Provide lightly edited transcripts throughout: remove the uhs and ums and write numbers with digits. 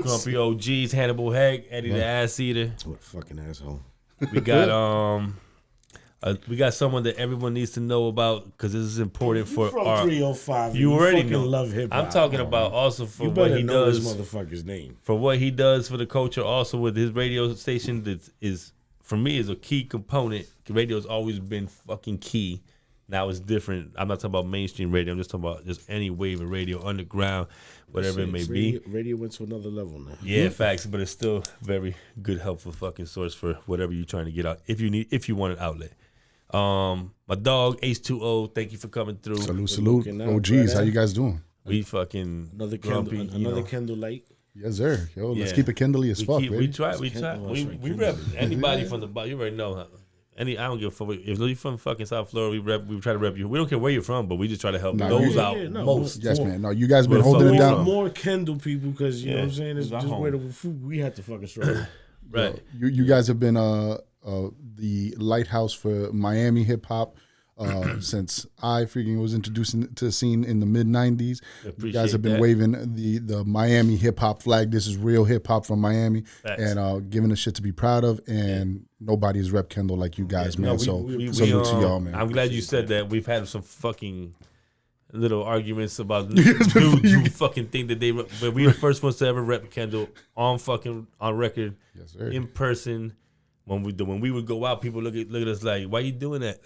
Grumpy OGs, Hannibal Heck, Eddie the Ass Eater. What a fucking asshole. We got someone that everyone needs to know about because this is important for from our 305. You already know. Love hip hop. I'm talking about also for you what better he know does. this motherfucker's name. For what he does for the culture, also with his radio station that is for me is a key component. Radio's always been fucking key. Now it's different. I'm not talking about mainstream radio. I'm just talking about just any wave of radio, underground, whatever it may be. Radio went to another level now. Yeah, facts, but it's still very good, helpful fucking source for whatever you're trying to get out. If you want an outlet. My dog H2O, thank you for coming through. Salute. Oh geez, how you guys doing? We fucking another grumpy, another Kindle light. Yes, sir. Yo, let's keep it kindly as fuck, baby. We try. We rep anybody from the bottom. You already know. I don't give a fuck. If you're from fucking South Florida, we try to rep you. We don't care where you're from, but we just try to help those out most. Yes, man. No, you guys been holding it down. More Kendall people because you know what I'm saying. It's just where the food we had to fucking struggle. Right. You guys have been the lighthouse for Miami hip hop since I freaking was introduced to the scene in the mid '90s. You guys have been waving the Miami hip hop flag. This is real hip hop from Miami, and giving us shit to be proud of. And nobody's rep Kendall like you guys, man. We salute to y'all, man. I'm glad you said that. We've had some fucking little arguments about dudes who fucking think that but we were the first ones to ever rep Kendall on record, yes, sir. In person. When we would go out, people look at us like, "Why you doing that?"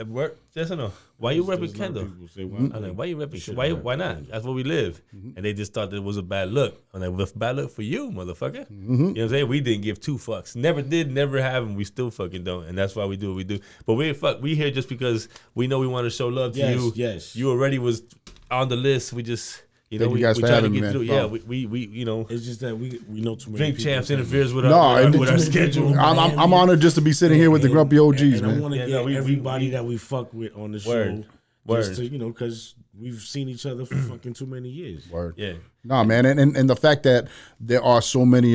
Yes or no? Why you repping Kendall? I'm like, "Why you repping? Why not? That's where we live." And they just thought that it was a bad look. I'm like, well, bad look for you, motherfucker. You know what I'm saying? We didn't give two fucks. Never did, never have, and we still fucking don't. And that's why we do what we do. But we here just because we know we want to show love to you. Yes. You already was on the list. We just. You know, we try to get through. Yeah, we you know. It's just that we know too many Drink people. Champs interferes with our schedule. I'm honored just to be sitting here with the grumpy OGs, and man. I want to get everybody that we fuck with on the show. Just to, because we've seen each other for fucking too many years. Word. Yeah. Nah, man, and the fact that there are so many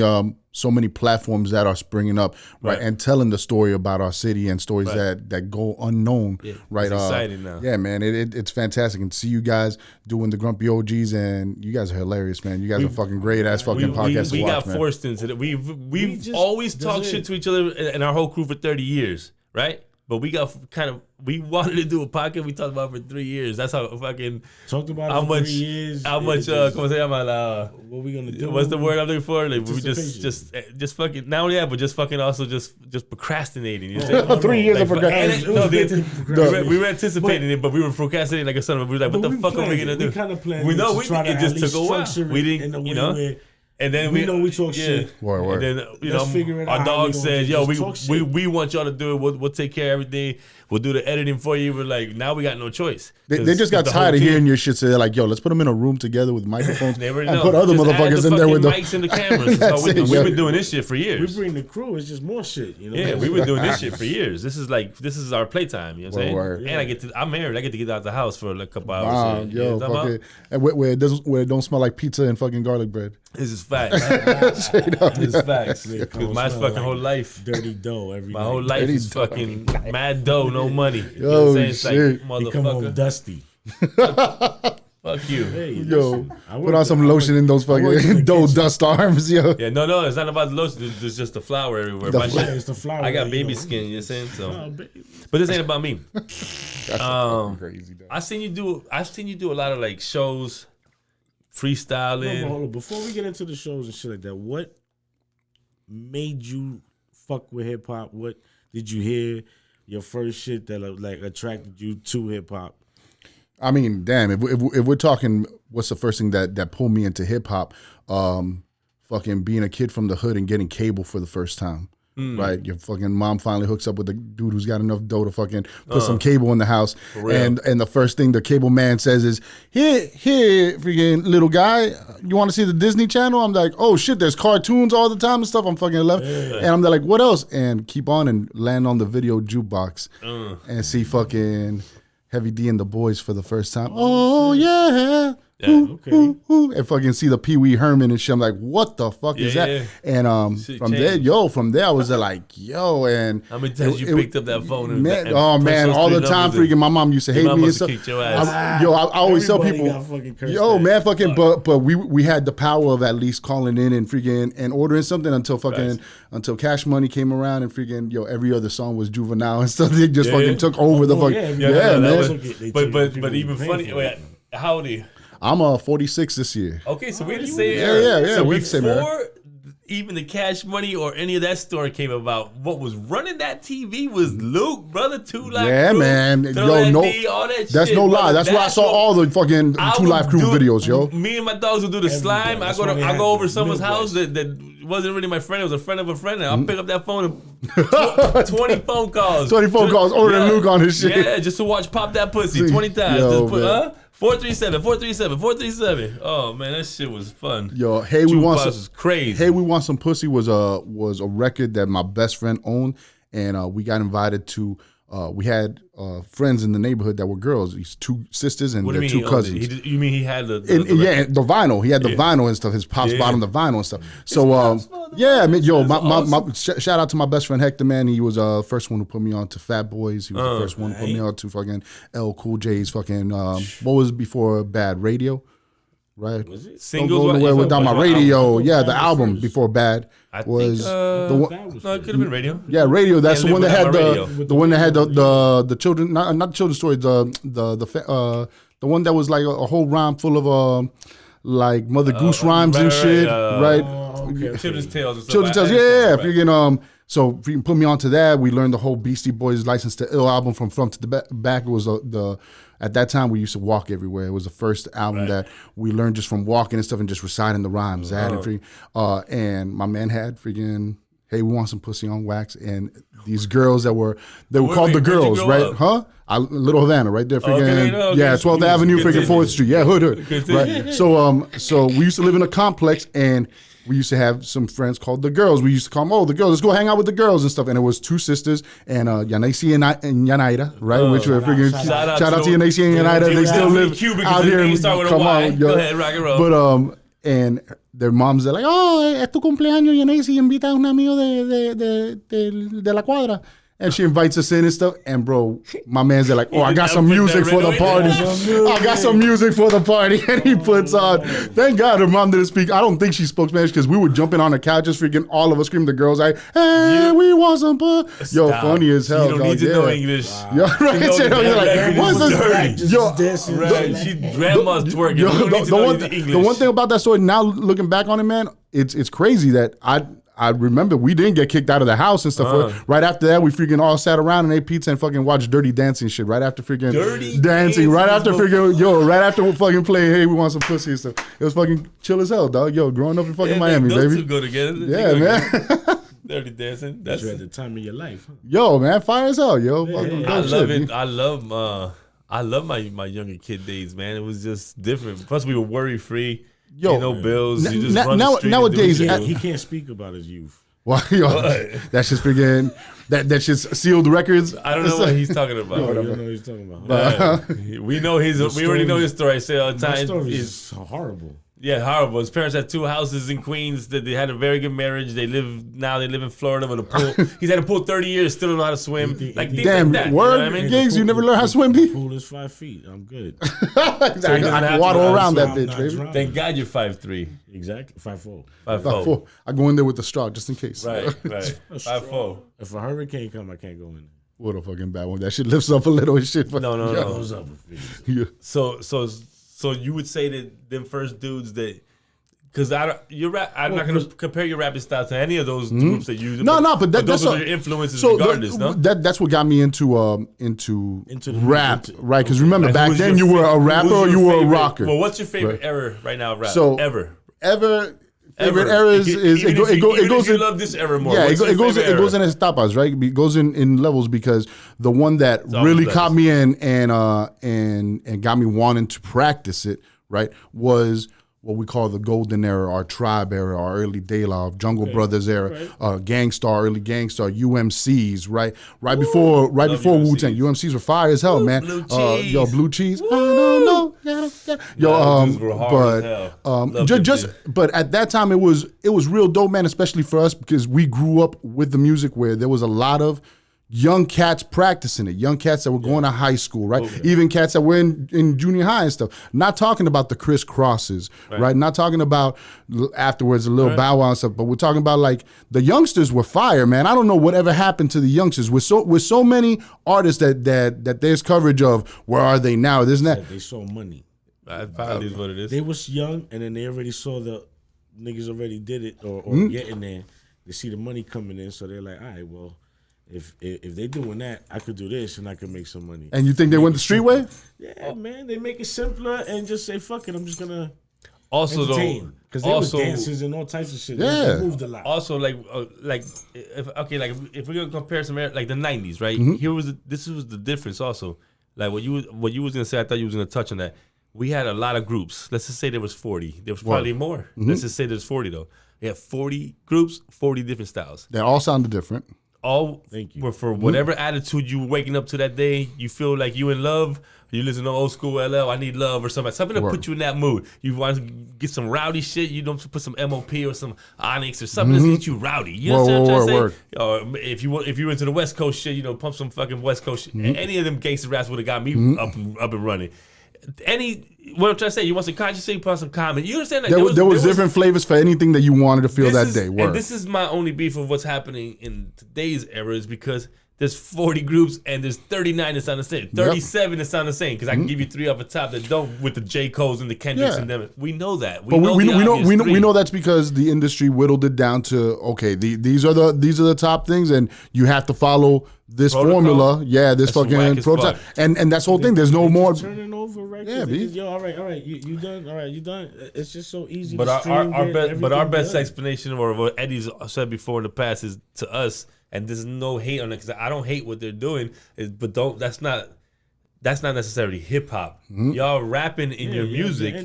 platforms that are springing up, right, and telling the story about our city and stories that go unknown, right? It's exciting now. Yeah, man, it's fantastic, and see you guys doing the Grumpy OGs, and you guys are hilarious, man. You guys are fucking great ass fucking podcasts to watch, man. We got forced into it. We've always talked shit to each other and our whole crew for 30 years, right? But we got we wanted to do a podcast we talked about for 3 years. That's how fucking talked about it for 3 years. How much? What we gonna do? What's the word I'm looking for? Like we just fucking not only that, but just fucking also just procrastinating. You know 3 years of procrastinating. We were anticipating it, but we were procrastinating like a son of a. We were like, what the fuck are we gonna do? We kind of planned. We know it just took a while. We didn't, you know. And then we know we talk shit. Word. And then our dog said, "Yo, we want y'all to do it. We'll take care of everything. We'll do the editing for you." We're like, now we got no choice. They just got tired of hearing your shit. So they're like, "Yo, let's put them in a room together with microphones and put other motherfuckers in there with the mics and the cameras." We've been doing this shit for years. We bring the crew. It's just more shit. You know? Yeah, we've been doing this shit for years. This is our playtime. You know what I'm saying? Word. And I'm married. I get to get out of the house for like a couple hours. Yo, and where it don't smell like pizza and fucking garlic bread. This is facts. This is facts. Because my fucking whole life, dirty dough every my night. whole life is fucking mad dough, no money. You know Yo, what I'm saying? It's like, You come home motherfucker. dusty. Fuck you. Hey, Yo, put on some lotion in those fucking dough dust arms, yo. Yeah, no, it's not about the lotion. There's just the flour everywhere. It's the flour. I got baby skin, you know what I'm saying? So, but this ain't about me. That's crazy. I've seen you do a lot of like shows, freestyling. Hold on. Before we get into the shows and shit like that, what made you fuck with hip hop? What did you hear? Your first shit that like attracted you to hip hop? I mean, damn, if we're talking, what's the first thing that pulled me into hip hop? Fucking being a kid from the hood and getting cable for the first time. Right, your fucking mom finally hooks up with the dude who's got enough dough to fucking put some cable in the house, and the first thing the cable man says is, "Here, freaking little guy, you want to see the Disney Channel?" I'm like, "Oh shit, there's cartoons all the time and stuff." I'm fucking 11, and I'm like, "What else?" And keep on and land on the video jukebox and see fucking Heavy D and the Boys for the first time. Oh yeah, and fucking see the Pee Wee Herman and shit. I'm like, what the fuck is that? Yeah. And from there, I was like, yo, and how many times you picked up that phone? And man, all the time. Freaking, my mom used to hate me and stuff. I always tell people, but we had the power of at least calling in and freaking and ordering something until Cash Money came around and freaking every other song was Juvenile and stuff. They just fucking took over the fucking man. But even funny. Wait, how old are you? I'm 46 this year. Okay, so we're the same. Yeah. So we're the same era. before even the Cash Money or any of that story came about, what was running that TV was Luke, brother. 2 Live Crew. Man. All that that's shit, no lie. brother. That's where I saw all the fucking 2 Live Crew videos, yo. Me and my dogs would do the slime. I go over someone's house that wasn't really my friend. It was a friend of a friend. And I'll pick up that phone and 20 phone calls. 20 phone calls ordering Luke on his shit. Yeah, just to watch Pop That Pussy 20 times. Just put, 437. Oh man, that shit was fun. Yo, Hey We Want Some was crazy. Hey We Want Some Pussy was a record that my best friend owned, and we got invited to. We had friends in the neighborhood that were girls. These 2 sisters and their 2 cousins. You mean he had the vinyl? He had the vinyl and stuff. His pops bought him the vinyl and stuff. So I mean, yo, my shout out to my best friend Hector, man. He was the first one who put me on to Fat Boys. He was the first one to put me on to fucking L Cool J's fucking what was before Bad Radio. Right, was it? Don't go nowhere without my radio. Yeah, the album before Bad was the one. No, it could have been Radio. Yeah, Radio. That's the one that had the one that had the children, not the children's story. The one that was like a whole rhyme full of like Mother Goose rhymes and shit. Right. Okay. Children's Tales. And stuff. Children's Tales. Yeah. Freaking So if you can put me onto that, we learned the whole Beastie Boys License to Ill album from front to the back. It was the at that time we used to walk everywhere. It was the first album that we learned just from walking and stuff and just reciting the rhymes. And my man had freaking Hey We Want Some Pussy on Wax, and these girls they were called the girls, right? Huh? Little Havana, right there, freaking 12th Avenue, freaking 4th Street, hood, right? So we used to live in a complex and. We used to have some friends called the girls. We used to call them, the girls. Let's go hang out with the girls and stuff. And it was 2 sisters and Yanesi and Yanaida, right? Which were freaking shout out to Yanesi and Yanaida. They still live out here. Come on, go ahead, rock and roll. But and their moms are like, es tu cumpleaños, Yanesi, invita a un amigo de la cuadra. And she invites us in and stuff. And bro, my man's there like, I got some music for the party. I got some music for the party. And he puts on, thank God her mom didn't speak. I don't think she spoke Spanish because we were jumping on the couches, freaking all of us screaming. The girls like, hey, we want some funny as hell. You don't need to know English. Wow. Yo, right? You're like, what's this? Grandma's twerking. The one thing about that story, now looking back on it, man, it's crazy that I remember we didn't get kicked out of the house and stuff. Right after that, we freaking all sat around and ate pizza and fucking watched Dirty Dancing shit. Right after freaking dancing. Right after freaking right after we fucking playing Hey We Want Some Pussy and stuff. It was fucking chill as hell, dog. Yo, growing up in fucking Miami, those baby. Two go together. Yeah, man. Dirty Dancing. That's at the time of your life. Huh? Yo, man, fire as hell, yo. I love it. I love my younger kid days, man. It was just different. Plus, we were worry free. Yo, no bills. You just run the street nowadays, he can't speak about his youth. Well, yo, that's just freaking that's just sealed records. I don't know what he's talking about. No, you don't know what he's talking about. We know we already know his story. I say all the time. His story is horrible. Yeah, horrible. His parents had 2 houses in Queens. That they had a very good marriage. They live in Florida with a pool. He's had a pool 30 years, still don't know how to swim. Damn, like that, word, you know what I mean? Gigs, you never learn how to swim, The pool is 5 feet. I'm good. I can waddle around that bitch, baby. Thank God you're 5'3". Exactly, 5'4". 5'4". I go in there with the straw just in case. Right. 5'4". If a hurricane come, I can't go in there. What a fucking bad one. That shit lifts up a little and shit. No. Goes up a feet. So you would say that them first dudes that. Because I'm not going to compare your rapping style to any of those groups that you. But those are your influences regardless. No, that's what got me into rap, right? Because remember back then you were a rapper or you were a rocker. Well, what's your favorite era right now? Rap ever. Favorite era is it goes. You love this era more. Yeah, it goes in etapas, right? It goes in levels because the one that really caught me in and got me wanting to practice it, right, was what we call the golden era, our tribe era, our early De La, Jungle Brothers era, Gangstar, early Gangstar, UMCs, right? Right before Wu-Tang. UMCs were fire as hell, man. Blue cheese. Blue cheese. No. But at that time it was real dope, man, especially for us because we grew up with the music where there was a lot of young cats practicing it, young cats that were going to high school, right? Okay. Even cats that were in junior high and stuff. Not talking about the crisscrosses, right? Not talking about afterwards a little Bow Wow and stuff, but we're talking about like the youngsters were fire, man. I don't know whatever happened to the youngsters. With so many artists that there's coverage of. Where are they now? Isn't that they saw money? Probably is what it is. They was young, and then they already saw the niggas already did it or getting there. They see the money coming in, so they're like, all right, well. If they doing that, I could do this and I could make some money. And you think they went the street way? Yeah, man. They make it simpler and just say, fuck it, I'm just going to entertain. Because there was dances and all types of shit. Yeah. They moved a lot. Also, if we're going to compare some, like the 90s, right? This was the difference also. Like what you was going to say, I thought you was going to touch on that. We had a lot of groups. Let's just say there was 40. There was probably more. Let's just say there's 40 though. They had 40 groups, 40 different styles. They all sounded different. All were for whatever attitude you were waking up to that day. You feel like you in love. You listen to old school LL. I need love or something to put you in that mood. You want to get some rowdy shit. You don't put some MOP or some Onyx or something to get you rowdy. You know what I'm trying to say? Or if you into the West Coast shit, pump some fucking West Coast shit. Any of them gangster raps would have got me up and running. What I'm trying to say, you want some conscious shit, you put some comment. You understand that? There was different flavors for anything that you wanted to feel that day. And this is my only beef of what's happening in today's era is because there's 40 groups and there's 39 that sound the same. 37 that sound the same. Because I can give you 3 off the top that don't with the J. Coles and the Kendricks and them. We know that. We know that's because the industry whittled it down to these are the top things and you have to follow this formula. Yeah, this fucking prototype. And that's the whole thing. There's no more turning over records. Yeah, yo, all right, you done. All right, you done. It's just so easy. But our best explanation, or what Eddie's said before in the past, is to us. And there's no hate on it because I don't hate what they're doing. That's not necessarily hip hop. Y'all rapping in your music,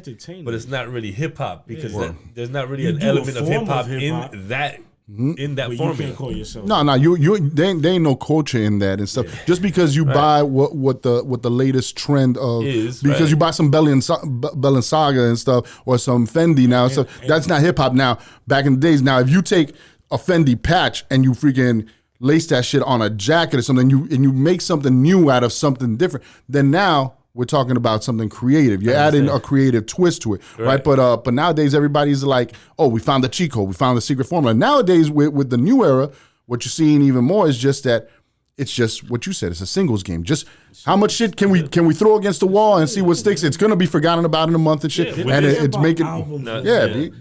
but it's not really hip hop because there's not really an element of hip hop in that. In that formula, you can't call yourself. No, there ain't no culture in that and stuff. Yeah. Just because you buy what the latest trend of is, because you buy some Balenciaga and stuff or some Fendi now, so that's not hip hop now. Back in the days, now if you take a Fendi patch and you freaking lace that shit on a jacket or something, and you make something new out of something different, then now we're talking about something creative. You're adding a creative twist to it, right? But nowadays everybody's like, oh, we found the cheat code, we found the secret formula. Nowadays with the new era, what you're seeing even more is just that it's just what you said. It's a singles game. Just how much shit can we throw against the wall and see what sticks? It's gonna be forgotten about in a month and shit, and it's making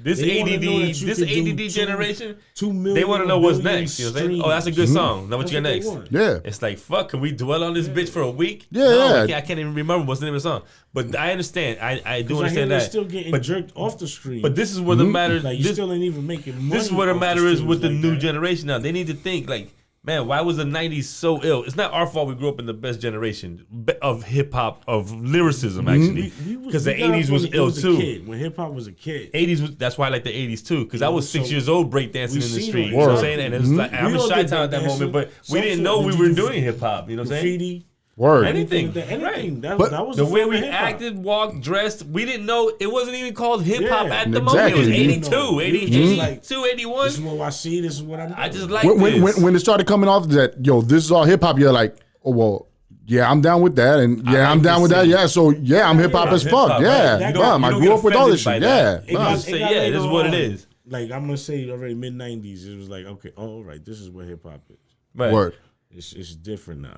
this ADD generation. They want to know what's next. You know what I'm saying? Oh, that's a good song. Now what you got next? Yeah, it's like fuck. Can we dwell on this bitch for a week? Yeah, I can't even remember what's the name of the song. But I understand. I do understand that. Still getting jerked off the screen. But this is where the matter. Like you still ain't even making money. This is where the matter is with the new generation now. They need to think like. Man, why was the 90s so ill? It's not our fault we grew up in the best generation of hip-hop, of lyricism, actually. Because the 80s was ill, too. When hip-hop was a kid. 80s was, that's why I like the 80s, too. Because I was 6 years old breakdancing in the street. You know what I'm saying? And it's like, I'm in Chi-Town at that moment, but we didn't know we were doing hip-hop. You know what I'm saying? Word. Anything. Right. That was the way we acted, walked, dressed, we didn't know. It wasn't even called hip-hop at the moment. It was 82, 81. This is what I see. This is what I'm doing. I just like this. When it started coming off that, yo, this is all hip-hop, you're like, oh, well, yeah, I'm down with that. And yeah, I'm down with that. Yeah, so yeah, I'm hip-hop as fuck. Yeah. I grew up with all this shit. Yeah. This is what it is. Like, I'm going to say already mid-90s, it was like, okay, all right, this is what hip-hop is. Right. Word. It's different now.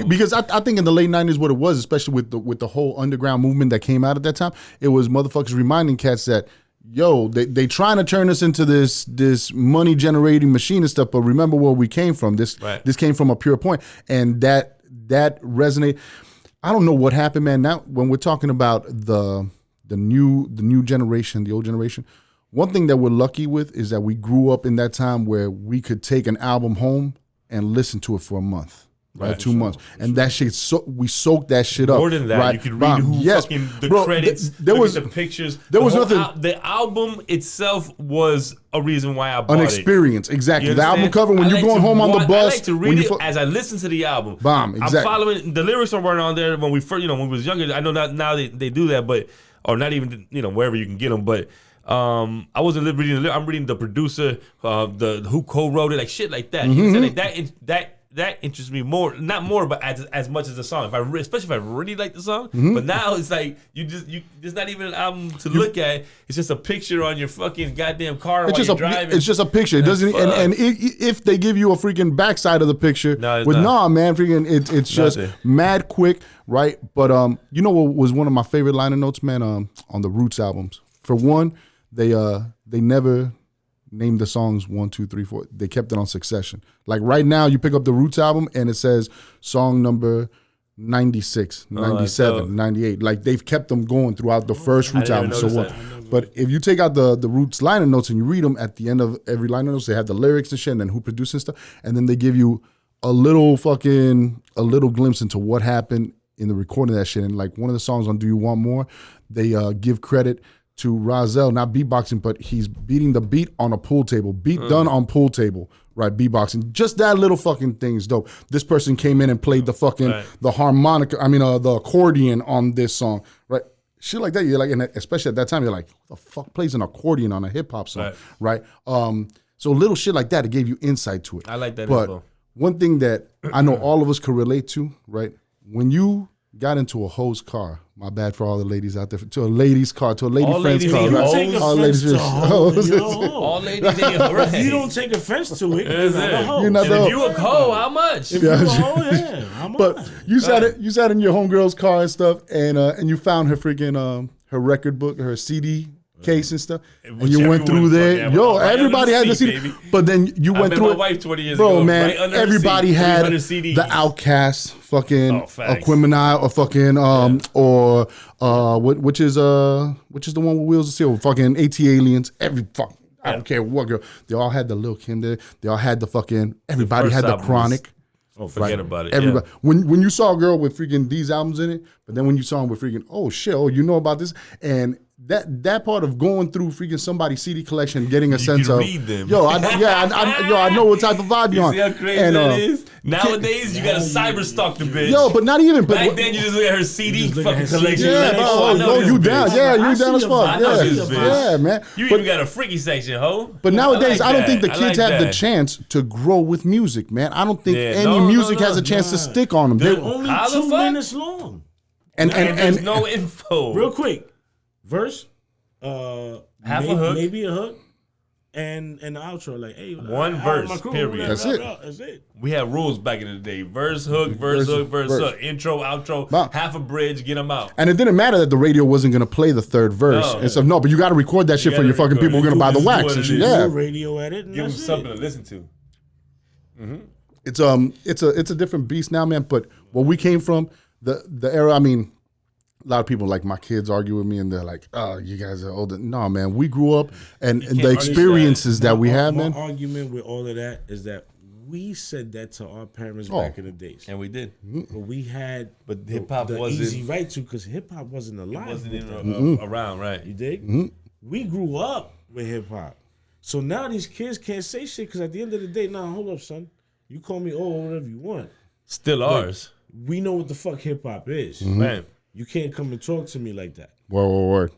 Because I think in the late 90s what it was, especially with the whole underground movement that came out at that time, it was motherfuckers reminding cats that, yo, they trying to turn us into this money generating machine and stuff, but remember where we came from. This came from a pure point, and that resonate. I don't know what happened, man. Now when we're talking about the new generation, the old generation, one thing that we're lucky with is that we grew up in that time where we could take an album home and listen to it for a month. Right, 2 months, and that shit. We soaked that shit up. More than that, right? you could read fucking the credits. There was the pictures. There was nothing. The album itself was a reason why I bought an experience. Exactly. The album cover when you're like going home on the bus. I like to read it as I listen to the album. Exactly. I'm following the lyrics weren't on there when we first, when we was younger. I know now they do that, but or not even wherever you can get them, but. I wasn't reading I'm reading the producer, who co-wrote it, like shit like that. You know, like that interests me more, not more, but as much as the song. Especially if I really like the song. But now it's like there's not even an album to look at. It's just a picture on your fucking goddamn car while you're driving. It's just a picture. It doesn't. And if they give you a freaking backside of the picture, man, freaking it's just mad quick, right? But you know what was one of my favorite liner notes, man? On the Roots albums, for one. They never named the songs 1, 2, 3, 4. They kept it on succession. Like right now, you pick up the Roots album and it says song number 96, 97, 98. Like they've kept them going throughout the first Roots album. So what? But if you take out the Roots liner notes and you read them at the end of every liner notes, they have the lyrics and shit, and then who produced and stuff, and then they give you a little glimpse into what happened in the recording of that shit. And like one of the songs on Do You Want More, they give credit to Rozelle, not beatboxing, but he's beating the beat on a pool table. Beat done on pool table, right? Beatboxing. Just that little fucking thing is dope. This person came in and played the fucking, the harmonica, the accordion on this song, right? Shit like that, you're like, and especially at that time, you're like, who the fuck plays an accordion on a hip hop song, right? So little shit like that, it gave you insight to it. I like that But info. one thing that I know all of us could relate to, right? When you got into a hoe's car, my bad for all the ladies out there, to a lady's car, to a lady friend's car. Right? All ladies all ladies in your If you don't take offense to it, you're not a hoe. You're not the hoe. If you a hoe, how much? If you a hoe, yeah, how much? But you sat in your homegirl's car and stuff, and you found her freaking her record book, her CD case and stuff, and you went through there. Yo, everybody had the CD, baby. But then you went through it. My wife 20 years bro, ago, man, right everybody had the Outkast, fucking Aquemini, or fucking which is the one with Wheels of Steel, fucking AT Aliens. I don't care what girl. They all had the Lil Kim there. They all had the fucking. Everybody had the Chronic. Forget about it. Everybody. Yeah. When you saw a girl with freaking these albums in it, but then when you saw them with freaking, oh shit, you know about this, and that part of going through freaking somebody's CD collection, and getting a sense of, read them. I know what type of vibe you're on. See how crazy that is? Nowadays, you gotta cyber stalk the bitch. Yo, but not even. Back then, you just look at her CD fucking collection. Yeah, bro. You down? Yeah, you down as fuck. Yeah, man. You even got a freaky section, ho. But nowadays, I don't think the kids have the chance to grow with music, man. I don't think any music has a chance to stick on them. They're only 2 minutes long. And there's no info. Real quick. Verse, half a hook, maybe a hook, and the outro. Like, hey, one verse, period. That's it. That's it. We had rules back in the day: verse, hook, verse, hook, intro, outro, half a bridge, get them out. And it didn't matter that the radio wasn't going to play the third verse and stuff. No, but you got to record that shit for your fucking people who are going to buy the wax and shit. Yeah, radio edit. Give them something to listen to. Mm-hmm. It's a different beast now, man. But where we came from, the era. I mean. A lot of people, like my kids, argue with me, and they're like, "Oh, you guys are older." No, man, we grew up, and the experiences that we have, man. My argument with all of that is that we said that to our parents back in the days, and we did. But we had, hip hop wasn't easy right to, because hip hop wasn't alive. It wasn't around, right? You dig? We grew up with hip hop, so now these kids can't say shit because at the end of the day, hold up, son, you call me old, whatever you want. Still ours. We know what the fuck hip hop is, man. You can't come and talk to me like that. Word.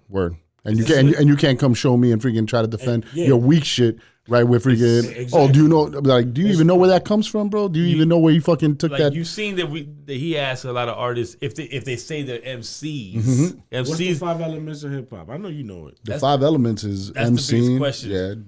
And you can't come show me and freaking try to defend your weak shit, right? With freaking exactly. Do you know? Like, do you even know where that comes from, bro? Do you even know where you fucking took that? You've seen that he asked a lot of artists if they say they're MCs. MCs. What's the 5 elements of hip hop? I know you know it. The 5 elements is MCing,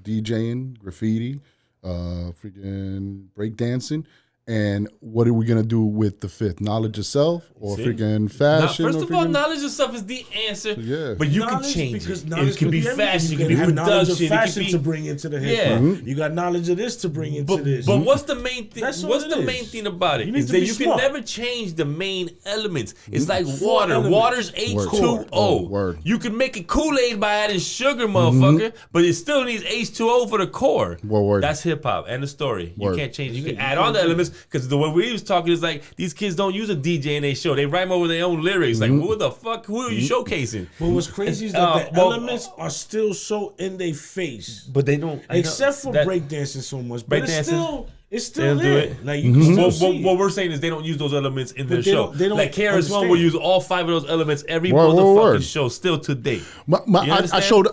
DJing, graffiti, freaking breakdancing. And what are we gonna do with the 5th? Knowledge of self or freaking fashion? First of all, knowledge of self is the answer. Yeah, but you can change it. It can be fashion. You can have knowledge of fashion to bring into the hip hop. You got knowledge of this to bring into this. But what's the main thing? What's the main thing about it? Is that you can never change the main elements. It's like water. Water's H2O. You can make a Kool-Aid by adding sugar, motherfucker, but it still needs H2O for the core. Word. That's hip hop and the story. You can't change it. You can add on the elements. because the way we was talking is like these kids don't use a DJ in their show. They rhyme over their own lyrics. Like, what the fuck? Who are you showcasing? But what's crazy is that the elements are still so in their face. But they don't. Except for breakdancing so much. But it's still do there. it. Like, you can see what we're saying is they don't use those elements in their show. They don't like KRS-One will use all 5 of those elements every motherfucking show still to date. I showed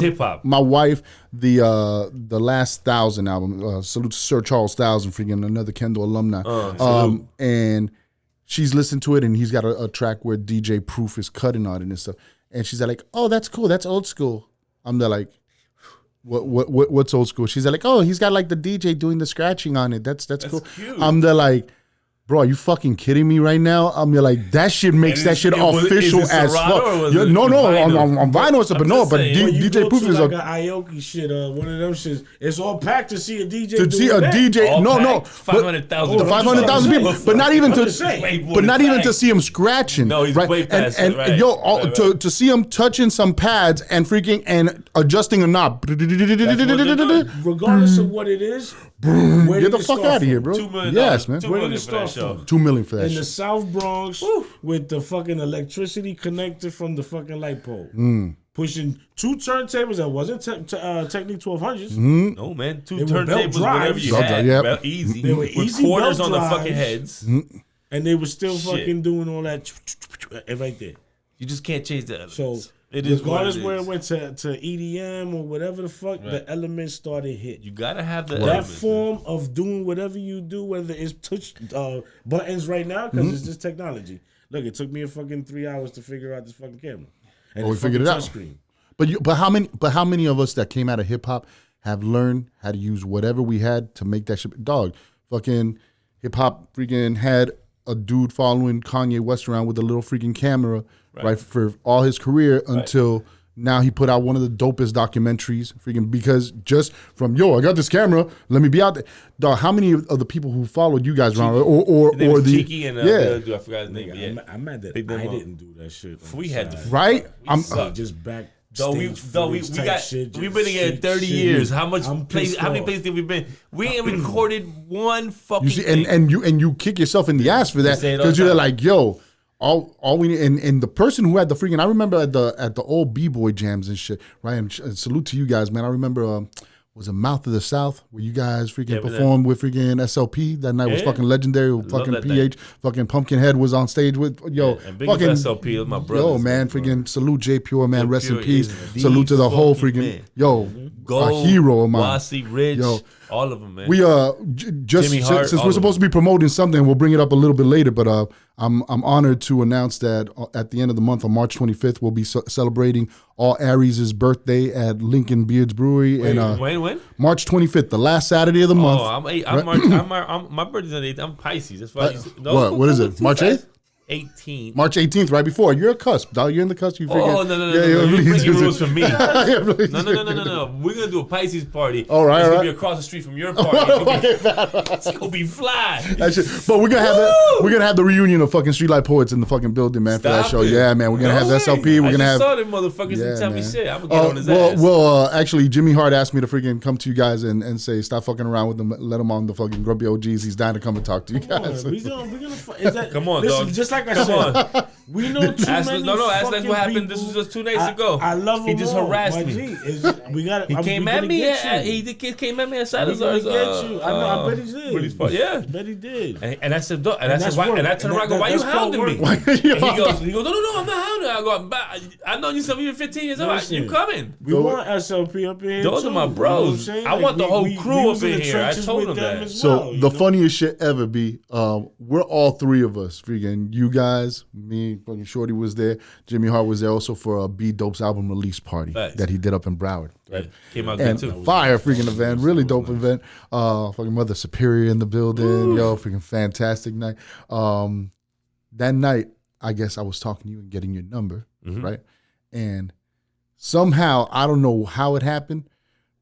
hip hop. My wife the last 1,000 album. Salute to Sir Charles 1,000, freaking another Kendall alumni. And she's listened to it, and he's got a track where DJ Proof is cutting on it and stuff. And she's like, "Oh, that's cool. That's old school." I'm there like, What's old school? She's like, "Oh, he's got like the DJ doing the scratching on it. That's cool." Cute. I'm there like, bro, are you fucking kidding me right now? I'm like, that shit makes that shit official as fuck. No, on vinyl stuff, but no, but DJ Proof is like an Aoki shit, one of them shits. It's all packed to see a DJ. To see a DJ, no, 500,000, the 500,000 people, but not even to see him scratching. No, he's right? way past and it, right. To see him touching some pads and freaking and adjusting a knob. Regardless of what it is. Get the fuck out of here, bro. $2 million. Yes, man. $2 million for that show. $2 million for that in shit. the South Bronx with the fucking electricity connected from the fucking light pole. Pushing 2 turntables that wasn't Technic 1200s. No, man. 2 turntables, whatever you had. Yep. Easy. They were with easy quarters belt on the drives. fucking heads. And they were still fucking doing all that right there. You just can't change the elements. So it is regardless what it where is. it went to EDM or whatever the fuck, the elements started hitting. You gotta have the that elements, form of doing whatever you do, whether it's touch buttons right now, because it's just technology. Look, it took me a fucking 3 hours to figure out this fucking camera. And we figured it out. Screen. But how many of us that came out of hip hop have learned how to use whatever we had to make that shit? Dog, fucking hip hop freaking had a dude following Kanye West around with a little freaking camera, right for all his career until now he put out one of the dopest documentaries, freaking, because just from, I got this camera, let me be out there. Dog, how many of the people who followed you guys around or the Cheeky and I forgot his name. I'm mad that I didn't do that shit. We had to I'm just back. We've been together 30 years. How many places did we been? We ain't recorded one fucking thing. And you kick yourself in the ass for that because you're like, all we need, and the person who had the freaking, I remember at the old B-boy jams and shit, right? And salute to you guys, man. I remember was it Mouth of the South where you guys freaking performed with freaking SLP that night was fucking legendary. Fucking PH, fucking Pumpkinhead was on stage with and big fucking SLP was my brother. Man, freaking salute J Pure, man, J rest Pure in peace. the Salute to the whole freaking a hero of mine. Wasi, Rich, all of them, man. We just since we're supposed to be promoting something, we'll bring it up a little bit later. But I'm honored to announce that at the end of the month on March 25th, we'll be celebrating all Aries' birthday at Lincoln Beards Brewery. When? March 25th, the last Saturday of the month. My birthday's on the 8th. I'm Pisces. That's why. What is it? March 8th? 18th. March 18th, right before. You're a cusp, dog. You're in the cusp. You figure. Oh, no. You're breaking rules for me. No. We're going to do a Pisces party. All right, it's going to be across the street from your party. It's going to be fly. But we're going to have the reunion of fucking Streetlight Poets in the fucking building, man, for that show. Yeah, man. We're going to have SLP. We're going to have. I saw them motherfuckers and tell me shit. I'm going to get on his ass. Well, actually, Jimmy Hart asked me to freaking come to you guys and say, stop fucking around with him. Let him on the fucking Grumpy OGs. He's dying to come and talk to you guys. Come on, dog. Just like I said. We know too many. Ask what happened. This was just 2 nights ago. I love him. He just harassed me. He came at me. He came at me at Salazar's. I bet he did. Yeah, I bet he did. And I said, and I turned around and go, why you hounding me? He goes, no, I'm not hounding. I go, I know you since you were 15 years old. You coming? We want SLP up in here. Those are my bros. I want the whole crew up in here. I told them that. So the funniest shit ever be, we're all 3 of us, freaking you guys, me, fucking Shorty was there. Jimmy Hart was there also for a B Dope's album release party that he did up in Broward. Right. Came out good too. Fire freaking event, really dope event. Fucking Mother Superior in the building, freaking fantastic night. That night, I guess I was talking to you and getting your number, right? And somehow, I don't know how it happened,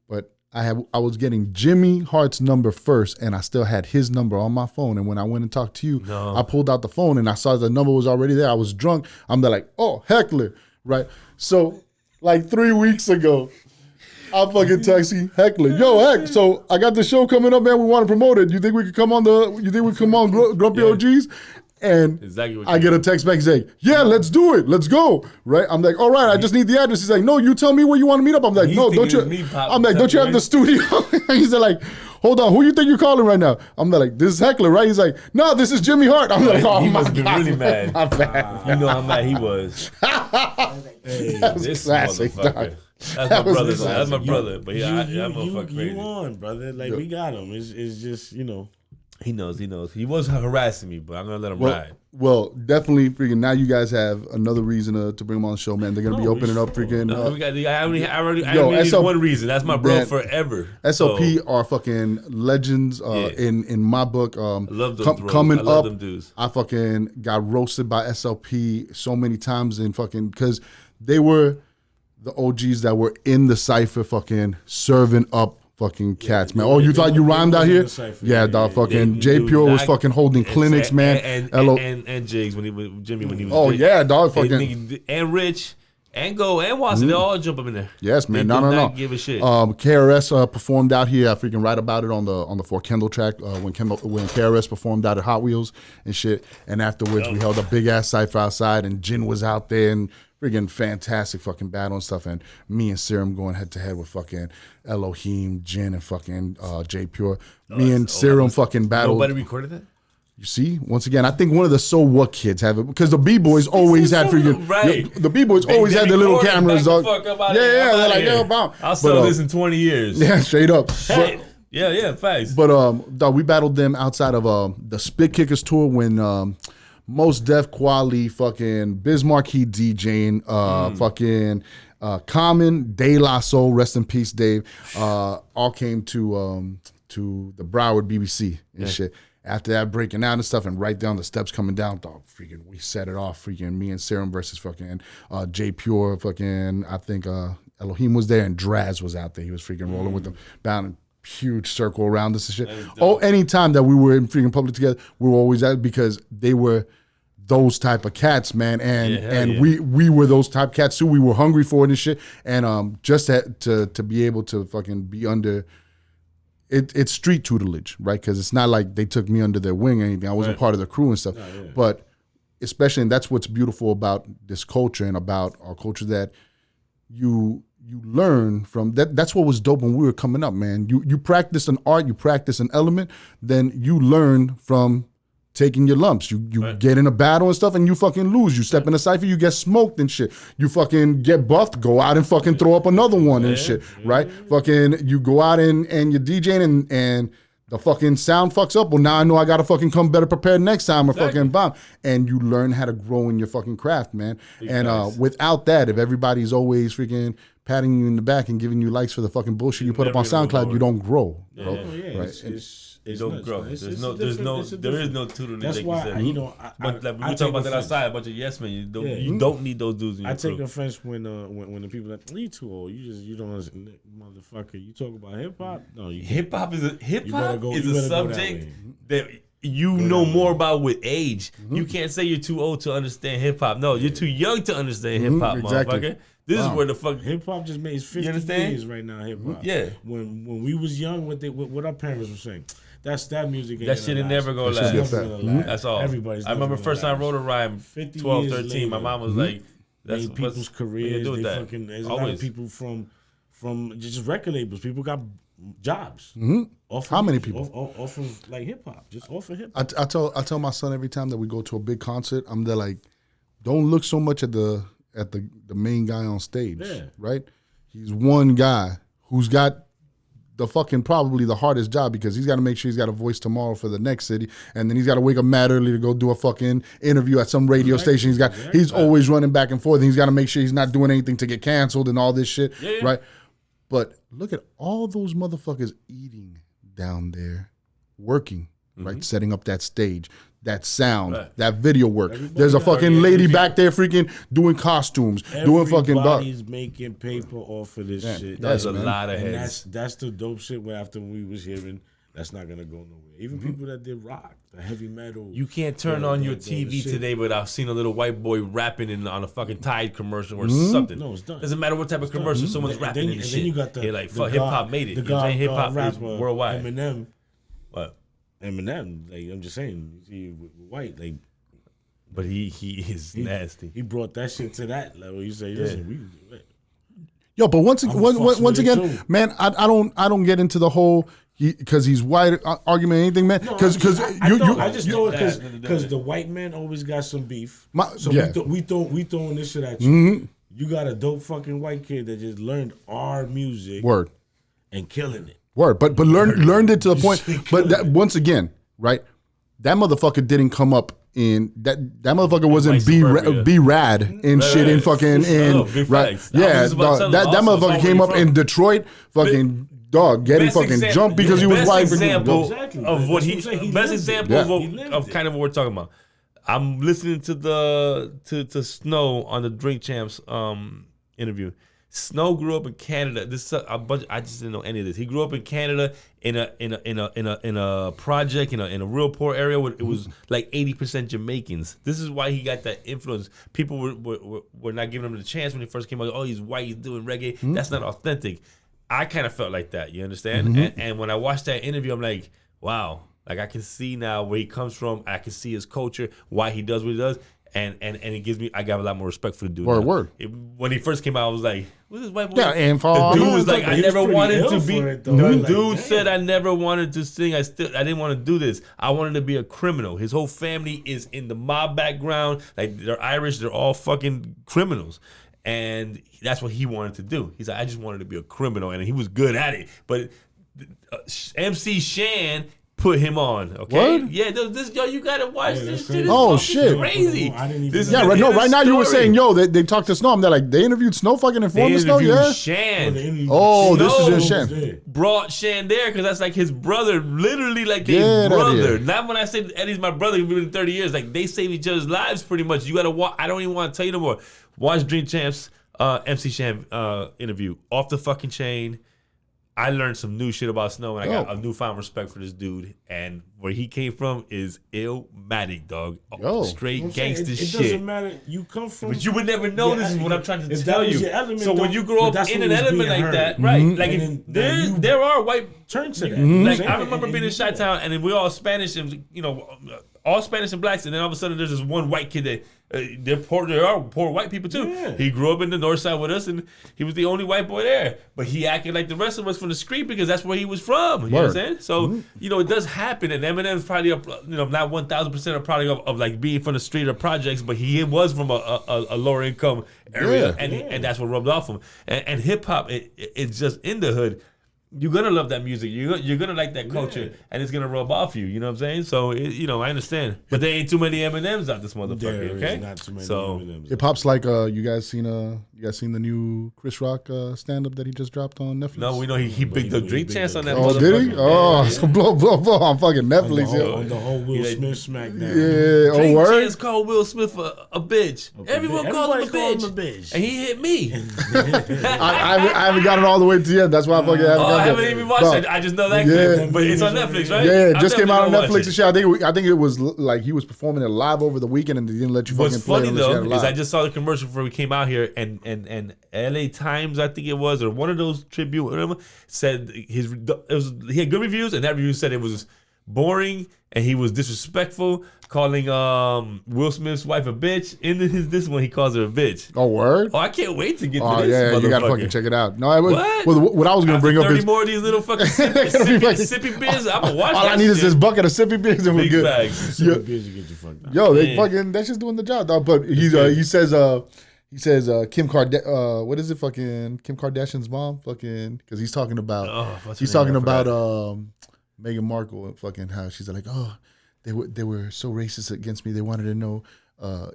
but I was getting Jimmy Hart's number first, and I still had his number on my phone. And when I went and talked to you, I pulled out the phone and I saw the number was already there. I was drunk. I'm there like, oh, heckler, right? So like 3 weeks ago, I'm fucking texting Heckler. Yo, Heck, so I got the show coming up, man. We want to promote it. You think we could come on Grumpy OGs? And exactly I get a text back saying, yeah, let's do it. Let's go. Right? I'm like, all right, I just need the address. He's like, no, you tell me where you want to meet up. I'm like, no, don't you? I'm like, don't you have the studio? He's like, hold on, who you think you're calling right now? I'm like, this is Heckler, right? He's like, no, this is Jimmy Hart. I'm like, oh, he my must be God. really mad. My bad. You know how mad he was. That was This classic, motherfucker. dog. That's my brother. That's my brother. But yeah, I'm a fuck crazy. You on, brother. Like, we got him. It's just, you know. He knows. He was harassing me, but I'm going to let him ride. Well, definitely, freaking, now you guys have another reason to bring him on the show, man. They're going to be opening up freaking. I only need one reason. That's my bro forever. SOP are fucking legends in my book. I love those coming I love up, them dudes. I fucking got roasted by SLP so many times in fucking, because they were the OGs that were in the cypher fucking serving up fucking cats, man. Oh, you thought you rhymed out here? Yeah, dog. Fucking J Pure was fucking holding clinics, man. And Jigs Jimmy when he was. Oh yeah, dog. Fucking and Rich and Go and Watson, they all jump up in there. Yes, man. They No. Give a shit. KRS performed out here. I freaking write about it on the Fort Kendall track when KRS performed out at Hot Wheels and shit. And afterwards, we held a big ass cypher outside, and Jin was out there and. Friggin' fantastic fucking battle and stuff, and me and Serum going head to head with fucking Elohim, Jin, and fucking J Pure. Me and Serum fucking battled. Nobody recorded that? You see, once again, I think one of the So What kids have it because the B-boys always had freaking right. The B-boys always had their little cameras. They're like, yo, bomb. I'll sell this in 20 years. Yeah, straight up. Yeah, facts. But dog, we battled them outside of the Spit Kickers tour when Most Def Quali, fucking Bismarck he DJing, fucking Common, De La Soul, rest in peace, Dave, all came to the Broward BBC and shit. After that, breaking out and stuff, and right down the steps coming down, dog, freaking, we set it off, freaking, me and Serum versus fucking J Pure, fucking, I think Elohim was there, and Draz was out there. He was freaking rolling with them, bound huge circle around us and shit. Anytime that we were in freaking public together, we were always at because they were those type of cats, man, and we were those type of cats too. We were hungry for it and shit, and just to be able to fucking be under it's street tutelage, right? Because it's not like they took me under their wing or anything. I wasn't part of the crew and stuff, but especially, and that's what's beautiful about this culture and about our culture, that you learn from that. That's what was dope when we were coming up, man. You practice an art, you practice an element, then you learn from taking your lumps. You get in a battle and stuff and you fucking lose. You step in a cypher, you get smoked and shit. You fucking get buffed, go out and fucking throw up another one and shit, right? Fucking, you go out and you're DJing and the fucking sound fucks up. Well, now I know I gotta fucking come better prepared next time or fucking bomb. And you learn how to grow in your fucking craft, man. Without that, if everybody's always freaking patting you in the back and giving you likes for the fucking bullshit you put up on SoundCloud, you don't grow. You don't grow. There is no tutelage. That's why, you know, but like, we talk about that outside, a bunch of yes men. You don't need those dudes in your crew. I take offense when the people like, you too old. You don't understand, motherfucker. You talk about hip hop. No, hip hop is a subject that you know more about with age. You can't say you're too old to understand hip hop. No, you're too young to understand hip hop, motherfucker. This is where the fuck hip hop just made 50 years right now. Hip hop. Yeah. When we was young, what our parents were saying. That music. That shit ain't never gonna last. That's all. Everybody's. I remember first time I wrote a rhyme, 12, 13. Later, my mom was like, "That's people's careers." There's a lot of people from just record labels. People got jobs. How many people? Off of like hip hop, just off of hip hop. I tell my son every time that we go to a big concert, I'm there like, don't look so much at the main guy on stage, right? He's one guy who's got the fucking probably the hardest job because he's got to make sure he's got a voice tomorrow for the next city, and then he's got to wake up mad early to go do a fucking interview at some radio station. He's always running back and forth. And he's got to make sure he's not doing anything to get canceled and all this shit, right? But look at all those motherfuckers eating down there, working, right? Setting up that stage, that sound, that video work. There's a fucking lady back there freaking doing costumes, doing fucking. Everybody's making paper off of this shit. There's a lot of heads. That's the dope shit. Where after we was hearing That's not gonna go nowhere. Even people that did rock, the heavy metal. You can't turn on your TV today without seeing a little white boy rapping on a fucking Tide commercial or something. No, it's done. Doesn't matter what type of commercial someone's rapping in. And then you got the like fuck, hip hop made it. The you know what I'm saying? Hip hop is rapper, worldwide. Eminem. What? Eminem. Like I'm just saying, you see, with white, like. But he is nasty. He brought that shit to that level. You say, listen, we can do it. Yo, but once again, man, I don't get into the whole because he's white argument or anything, man. Because I just know it because the white man always got some beef. We throwing this shit at you. Mm-hmm. You got a dope fucking white kid that just learned our music. Word. And killing it. Word. But learned it to the point. But that, once again, right? That motherfucker didn't come up in that motherfucker wasn't be rad and shit in fucking right. Yeah, that motherfucker came up in Detroit, fucking dog getting fucking jumped because he was white. Example of what best example of kind of what we're talking about. I'm listening to Snow on the Drink Champs interview. Snow grew up in Canada. I just didn't know any of this. He grew up in Canada in a project in a real poor area where it was like 80% Jamaicans. This is why he got that influence. People were not giving him the chance when he first came out. Oh, he's white. He's doing reggae. Mm-hmm. That's not authentic. I kind of felt like that. You understand? Mm-hmm. And when I watched that interview, I'm like, wow. Like I can see now where he comes from. I can see his culture, why he does what he does. And it gives me, I got a lot more respect for the dude. Word. When he first came out, I was like, what's this white boy? Yeah, and the dude was like, I never wanted to be. The dude said, I never wanted to sing. I didn't want to do this. I wanted to be a criminal. His whole family is in the mob background. Like they're Irish. They're all fucking criminals. And that's what he wanted to do. He's like, I just wanted to be a criminal. And he was good at it. But MC Shan put him on, okay? What? Yeah, you gotta watch this shit. Oh shit, crazy. Right now you were saying, they talked to Snow. I'm there like they interviewed Snow, fucking informed Snow, yeah. Shan. This is Shan. Brought Shan there because that's like his brother, literally like his brother. Not when I say Eddie's my brother, we've been in 30 years. Like they save each other's lives pretty much. You gotta watch. I don't even want to tell you no more. Watch Drink Champs MC Shan interview off the fucking chain. I learned some new shit about Snow, and I got a newfound respect for this dude. And where he came from is illmatic, dog. Straight gangster shit. It doesn't matter. You come from, but you would never know. This is what I'm trying to tell you. So when you grow up in an element like that, right? Like there are white turn to that. Like I remember being in Chi-Town, and then we all Spanish, and all Spanish and blacks, and then all of a sudden there's this one white kid that. They're poor. There are poor white people too. Yeah. He grew up in the north side with us, and he was the only white boy there. But he acted like the rest of us from the street because that's where he was from. You know what I'm saying? So it does happen. And Eminem's probably not 1,000% a product of like being from the street or projects, but he was from a lower income area, and that's what rubbed off him. And hip hop, it's just in the hood. You're gonna love that music. You're gonna like that culture, and it's gonna rub off you. You know what I'm saying? So I understand, but there ain't too many Eminems out this motherfucker. Okay, not too many Eminems. Hip hop's like you guys seen the new Chris Rock stand up that he just dropped on Netflix? No, we know he picked the Drink Chance on that. Oh, did he? Oh, so blow on fucking Netflix. On the whole Will Smith smackdown. Yeah, Drink Chance called Will Smith a bitch. Everyone calls him a bitch, and he hit me. I haven't gotten all the way to the end. That's why I fucking haven't. I haven't even watched it. I just know that clip, but it's on Netflix, right? Yeah, it just came out on Netflix and shit. I think it was like he was performing it live over the weekend, and they didn't let you fucking play it. What's funny though is I just saw the commercial before we came out here, and LA Times, I think it was, or one of those Tribune, whatever, said he had good reviews, and that review said it was boring and he was disrespectful, calling Will Smith's wife a bitch. In this one, he calls her a bitch. Oh, word? Oh, I can't wait to get to this. Oh, yeah, you gotta fucking check it out. No, what I was gonna bring up is 30 more of these little fucking sippy beers. I'm gonna watch. All I need is this bucket of sippy beers and we're good. Sippy beers to get you fucked up. Yo, they fucking that's just doing the job, dog. But he says Kim Kardashian. What is it? Fucking Kim Kardashian's mom. Fucking because he's talking about Meghan Markle and fucking how she's like, oh, they were so racist against me. They wanted to know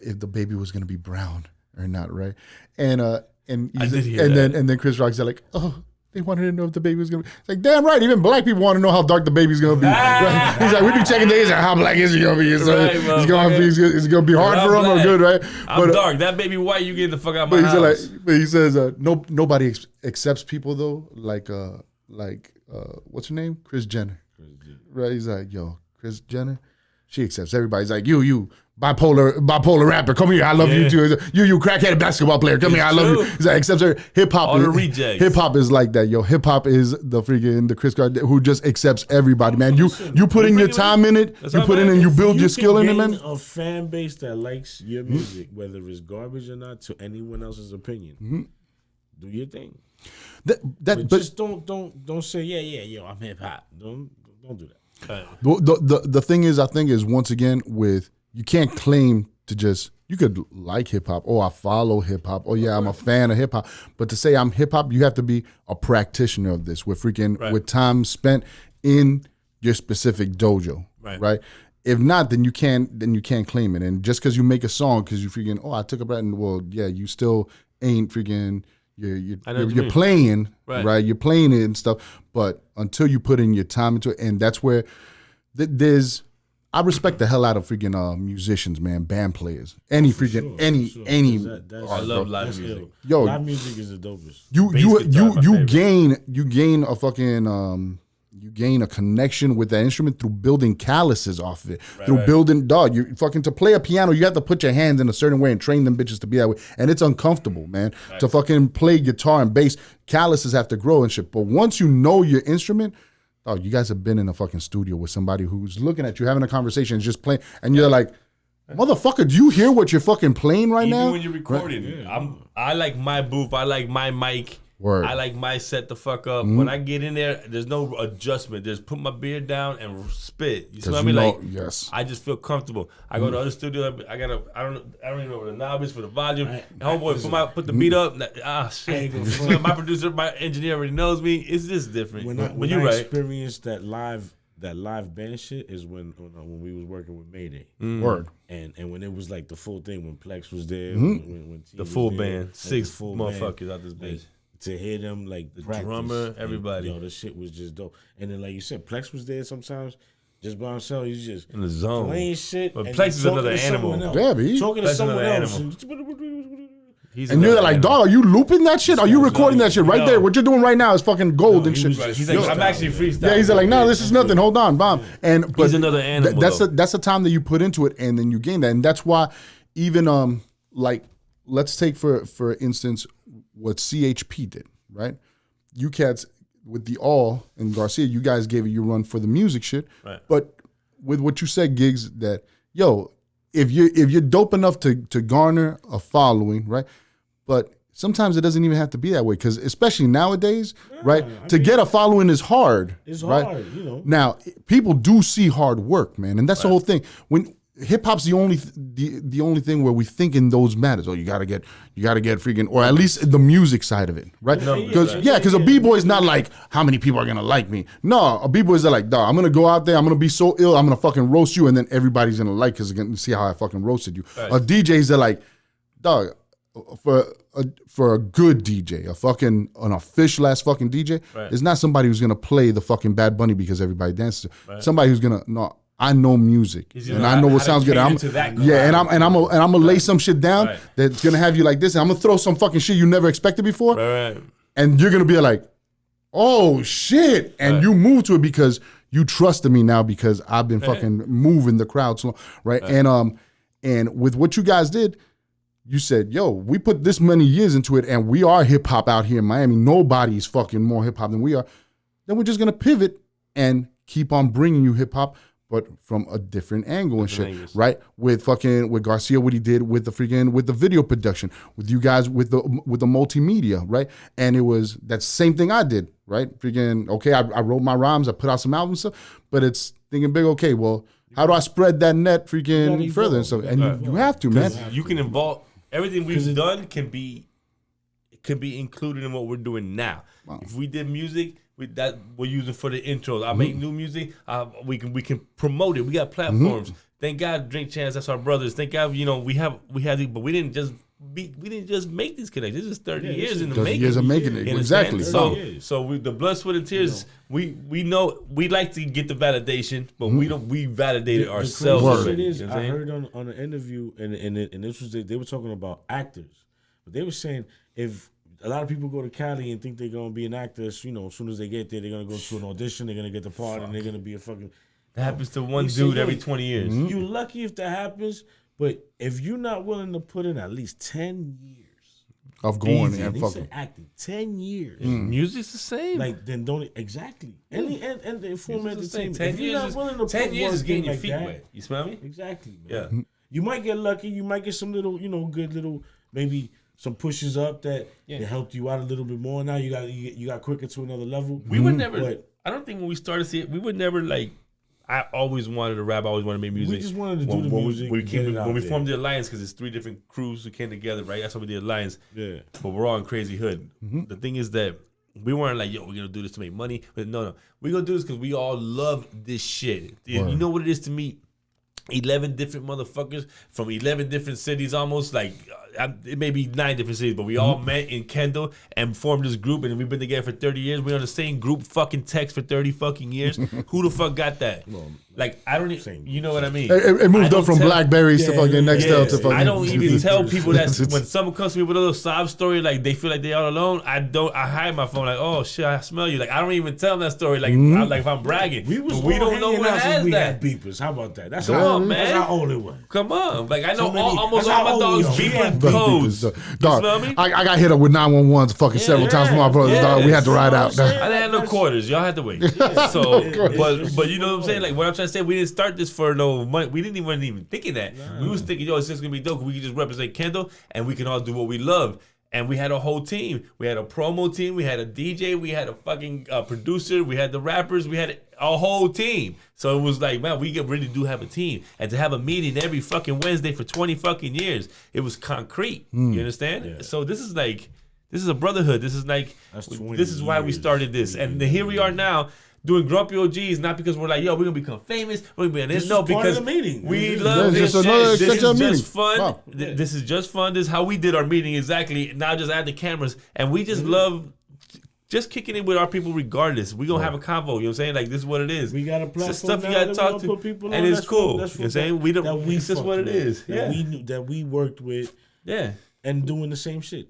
if the baby was gonna be brown or not, right? And then Chris Rock's like, oh, they wanted to know if the baby was gonna be. It's like, damn right, even black people want to know how dark the baby's gonna be. Right? He's like, we be checking days. How black is he gonna be? It's gonna be hard for him or good, right? I'm dark. That baby white. You get the fuck out of my house. But he says, nobody accepts people though, like what's her name? Kris Jenner. right? He's like, yo, Kris Jenner, she accepts everybody. He's like, you bipolar rapper, come here, I love you too. You crackhead basketball player, come here, I love you. He's like, accepts her. Hip hop, all the rejects. Hip hop is like that, yo. Hip hop is the freaking Chris Gardner who just accepts everybody, man. You put in your time in it, you put in and you build your skill in it, man. A fan base that likes your music, whether it's garbage or not, to anyone else's opinion. Do your thing. But just don't say yo, I'm hip hop. Don't do that. The thing is, I think is once again with you can't claim to just you could like hip hop. Oh, I follow hip hop. Oh yeah, I'm a fan of hip hop. But to say I'm hip hop, you have to be a practitioner of this with with time spent in your specific dojo, right? If not, then you can't claim it. And just because you make a song because you freaking I took a breath and you still ain't freaking. You're playing, right? You're playing it and stuff, but until you put in your time into it, and that's where I respect the hell out of freaking musicians, man, band players, any freaking any. I love live music. Yo, live music is the dopest. You gain a fucking you gain a connection with that instrument through building calluses off of it. Building, you fucking, to play a piano, you have to put your hands in a certain way and train them bitches to be that way. And it's uncomfortable, man. To fucking play guitar and bass, calluses have to grow and shit. But once you know your instrument, you guys have been in a fucking studio with somebody who's looking at you, having a conversation, just playing, and you're like, motherfucker, do you hear what you're fucking playing right now? Even when you're recording, I like my booth, I like my mic. Word. I like my set the fuck up. When I get in there, there's no adjustment. Just put my beard down and spit. You see what I mean? Yes. I just feel comfortable. I go to other studio. I don't even know what the knob is for the volume. Homeboy, put the beat up. Shit. My producer, my engineer already knows me. It's just different. When I experienced that live band shit is when we was working with Mayday. Word. And when it was like the full thing, when Plex was there, when the full band, 6 motherfuckers out this bitch. To hear them like the practice, drummer, everybody. The shit was just dope. And then like you said, Plex was there sometimes, just by himself. He's just in the zone playing shit. But Plex is another animal. Yeah, but talking to someone else. And you're like, dog, are you looping that shit? Are you recording that shit right there? What you're doing right now is fucking gold and shit. He's like, I'm actually freestyling. Yeah, he's like, no, this is nothing. Hold on, bomb. But he's another animal. That's the time that you put into it, and then you gain that, and that's why even like let's take for instance what CHP did, right? You cats with the All and Garcia, you guys gave it your run for the music shit. Right. But with what you said, Gigs, that if you're dope enough to garner a following, right? But sometimes it doesn't even have to be that way, because especially nowadays, right? To get a following is hard. It's right? hard, you know. Now, people do see hard work, man, and that's the whole thing. When hip hop's the only thing where we think in those matters. Oh, you gotta get freaking, or at least the music side of it, right? Because a b-boy is not like how many people are gonna like me. No, a b-boy is like, dog, I'm gonna go out there, I'm gonna be so ill, I'm gonna fucking roast you, and then everybody's gonna like because they're gonna see how I fucking roasted you. Right. A DJ's are like, dog, for a good DJ, an official ass fucking DJ, is not somebody who's gonna play the fucking Bad Bunny because everybody dances to. Somebody who's gonna I know music and I know what sounds good. I'm gonna lay some shit down that's gonna have you like this, and I'm gonna throw some fucking shit you never expected before, and you're gonna be like, oh shit, and you move to it because you trusted me now because I've been fucking moving the crowd so long, right? And with what you guys did, you said, yo, we put this many years into it, and we are hip hop out here in Miami. Nobody's fucking more hip hop than we are. Then we're just gonna pivot and keep on bringing you hip hop, but from a different angle and shit, right? With Garcia, what he did with the video production, with you guys with the multimedia, right? And it was that same thing I did, right? I wrote my rhymes, I put out some albums, stuff, but it's thinking big. Okay, well, how do I spread that net further and stuff? And you have to, man. You can involve everything we've done can be included in what we're doing now. Wow. If we did music, we're using for the intros. I make new music. We can promote it. We got platforms. Thank God, Drink Chance. That's our brothers. Thank God, we have these, but we didn't just make these connections. This is 30 years in the making. Years of making it, exactly. So the blood, sweat, and tears. We know we like to get the validation, but we validated ourselves. The crazy shit is, I heard on an interview, and this was they were talking about actors, but they were saying if a lot of people go to Cali and think they're gonna be an actor. As soon as they get there, they're gonna go to an audition. They're gonna get the part, and they're gonna be a fucking. That happens to one dude every 20 years. You're lucky if that happens, but if you're not willing to put in at least 10 years of going and fucking acting, 10 years, music's the same. Like then don't exactly and the format the same. 10 years, 10 years is getting your feet wet. You smell me? Exactly. Man. Yeah. You might get lucky. You might get some little, good little maybe. Some pushes up that helped you out a little bit more. Now you got quicker to another level. We would never. I don't think when we started seeing, we would never like. I always wanted to rap. I always wanted to make music. We just wanted to do the music. When we formed the alliance, because it's 3 different crews who came together, right? That's how we did alliance. Yeah. But we're all in Crazy Hood. The thing is that we weren't like, yo, we're gonna do this to make money. But no, we're gonna do this because we all love this shit. You know what it is to meet 11 different motherfuckers from 11 different cities, almost like it may be 9 different cities, but we all met in Kendall and formed this group, and we've been together for 30 years. We're on the same group fucking text for 30 fucking years. Who the fuck got that? Like, I don't even, you know what I mean? It moved up from Blackberries to fucking Nextel to fucking. I don't even tell people that when someone comes to me with a little sob story, like they feel like they're all alone, I hide my phone, like, oh shit, I smell you. Like, I don't even tell them that story, like, if I'm bragging. We don't know what has that. Had beepers. How about that? That's Come on, man. That's how old it was. Come on. Like, I know almost all my dogs beeping codes. Dog, I got hit up with 911s fucking several times from my brothers, dog. We had to ride out. I didn't have no quarters. Y'all had to wait. So, but you know what I'm saying? Like, what I'm trying to say, we didn't start this for no money. We didn't even thinking that. We was thinking, yo, it's just gonna be dope. We can just represent Kendall, and we can all do what we love. And we had a whole team. We had a promo team. We had a DJ. We had a fucking producer. We had the rappers. We had a whole team. So it was like, man, we really do have a team. And to have a meeting every fucking Wednesday for 20 fucking years, it was concrete. You understand? Yeah. So this is a brotherhood. This is why we started this. And here we are now. Doing Grumpy OGs, not because we're like, yo, we're gonna become famous. We're gonna be on this. No, because we love this shit. This is just fun. Wow. This is just fun. This is how we did our meeting exactly. Now just add the cameras, and we just love just kicking it with our people regardless. We gonna have a convo. You know what I'm saying? Like, this is what it is. We got a platform. It's stuff you gotta talk to, and it's cool. You know what I'm saying? It's just what it is. That we worked with. Yeah, and doing the same shit.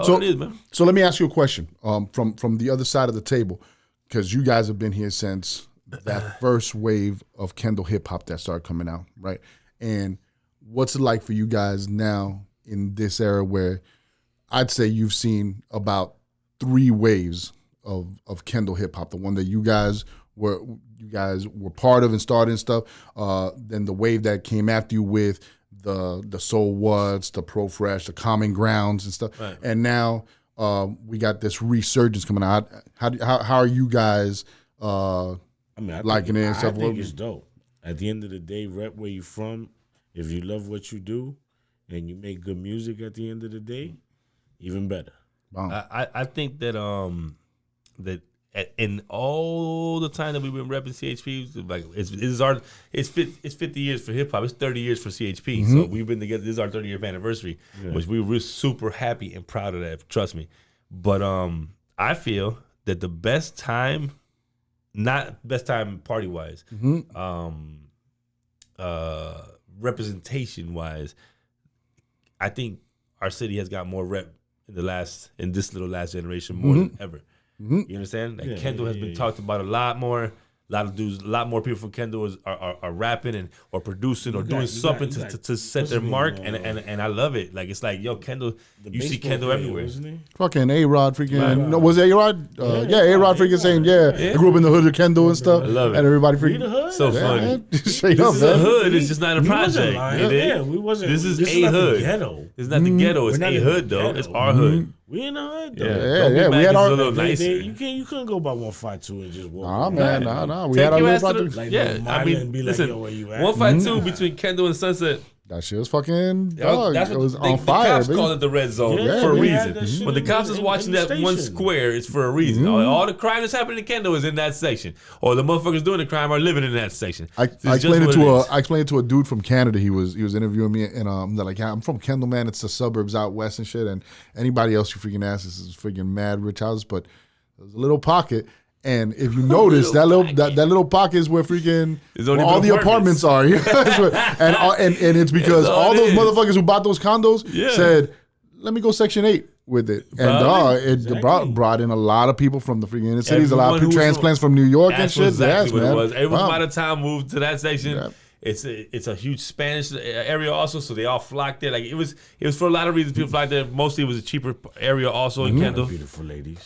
So it is, man. So let me ask you a question. From the other side of the table. Because you guys have been here since that first wave of Kendall hip hop that started coming out, right? And what's it like for you guys now in this era where I'd say you've seen about 3 waves of Kendall hip hop? The one that you guys were part of and started and stuff. Then the wave that came after you with the Soul What's, the Pro Fresh, the Common Grounds and stuff, right. And now. We got this resurgence coming out. How are you guys liking it and stuff? I think it's dope. At the end of the day, rep where you from. If you love what you do and you make good music at the end of the day, even better. Wow. I think that in all the time that we've been repping CHP, like it's 50 years for hip hop. It's 30 years for CHP. So we've been together. This is our 30th anniversary, which we're super happy and proud of that. Trust me. But I feel that the best time, not best time party wise, representation wise, I think our city has got more rep in this little last generation more than ever. You understand? Like Kendall has been talked about a lot more. A lot more people from Kendall are rapping or producing or doing something to set their mark, and I love it. Like, it's like, yo, Kendall, you see Kendall everywhere. Fucking A-Rod freaking, no, was it A-Rod? A-Rod freaking saying, I grew up in the hood of Kendall and stuff. I love it. And everybody freaking. So funny. Straight up, man. This is a hood, it's just not a project. We wasn't. This is a hood. It's not the ghetto, it's a hood, though. It's our hood. We in the hood, though. Yeah. We had our. A little nicer. You couldn't go by 152 and just walk. Nah, man, nah. We Take had our your little ass to the, I mean, listen, 152 between Kendall and Sunset. That shit was fucking dog. That's it what was on fire. The cops call it the red zone for a reason. When the cops is watching that one square, it's for a reason. All the crime that's happening in Kendall is in that section, or the motherfuckers doing the crime are living in that section. I explained it to a dude from Canada. He was interviewing me, and they're like, I'm from Kendall, man. It's the suburbs out west and shit. And anybody else you freaking ask, this is freaking mad rich houses, but there's a little pocket. And if you notice, that little pocket is where freaking all the apartments are. and it's because all those motherfuckers who bought those condos said, let me go Section 8 with it. And it brought in a lot of people from the freaking inner cities, a lot of transplants from New York and shit. Exactly yes, man. It was. Everyone by the time moved to that section. Yeah. It's a huge Spanish area also, so they all flocked there. Like it was for a lot of reasons people flocked there. Mostly it was a cheaper area also in Kendall. Beautiful ladies.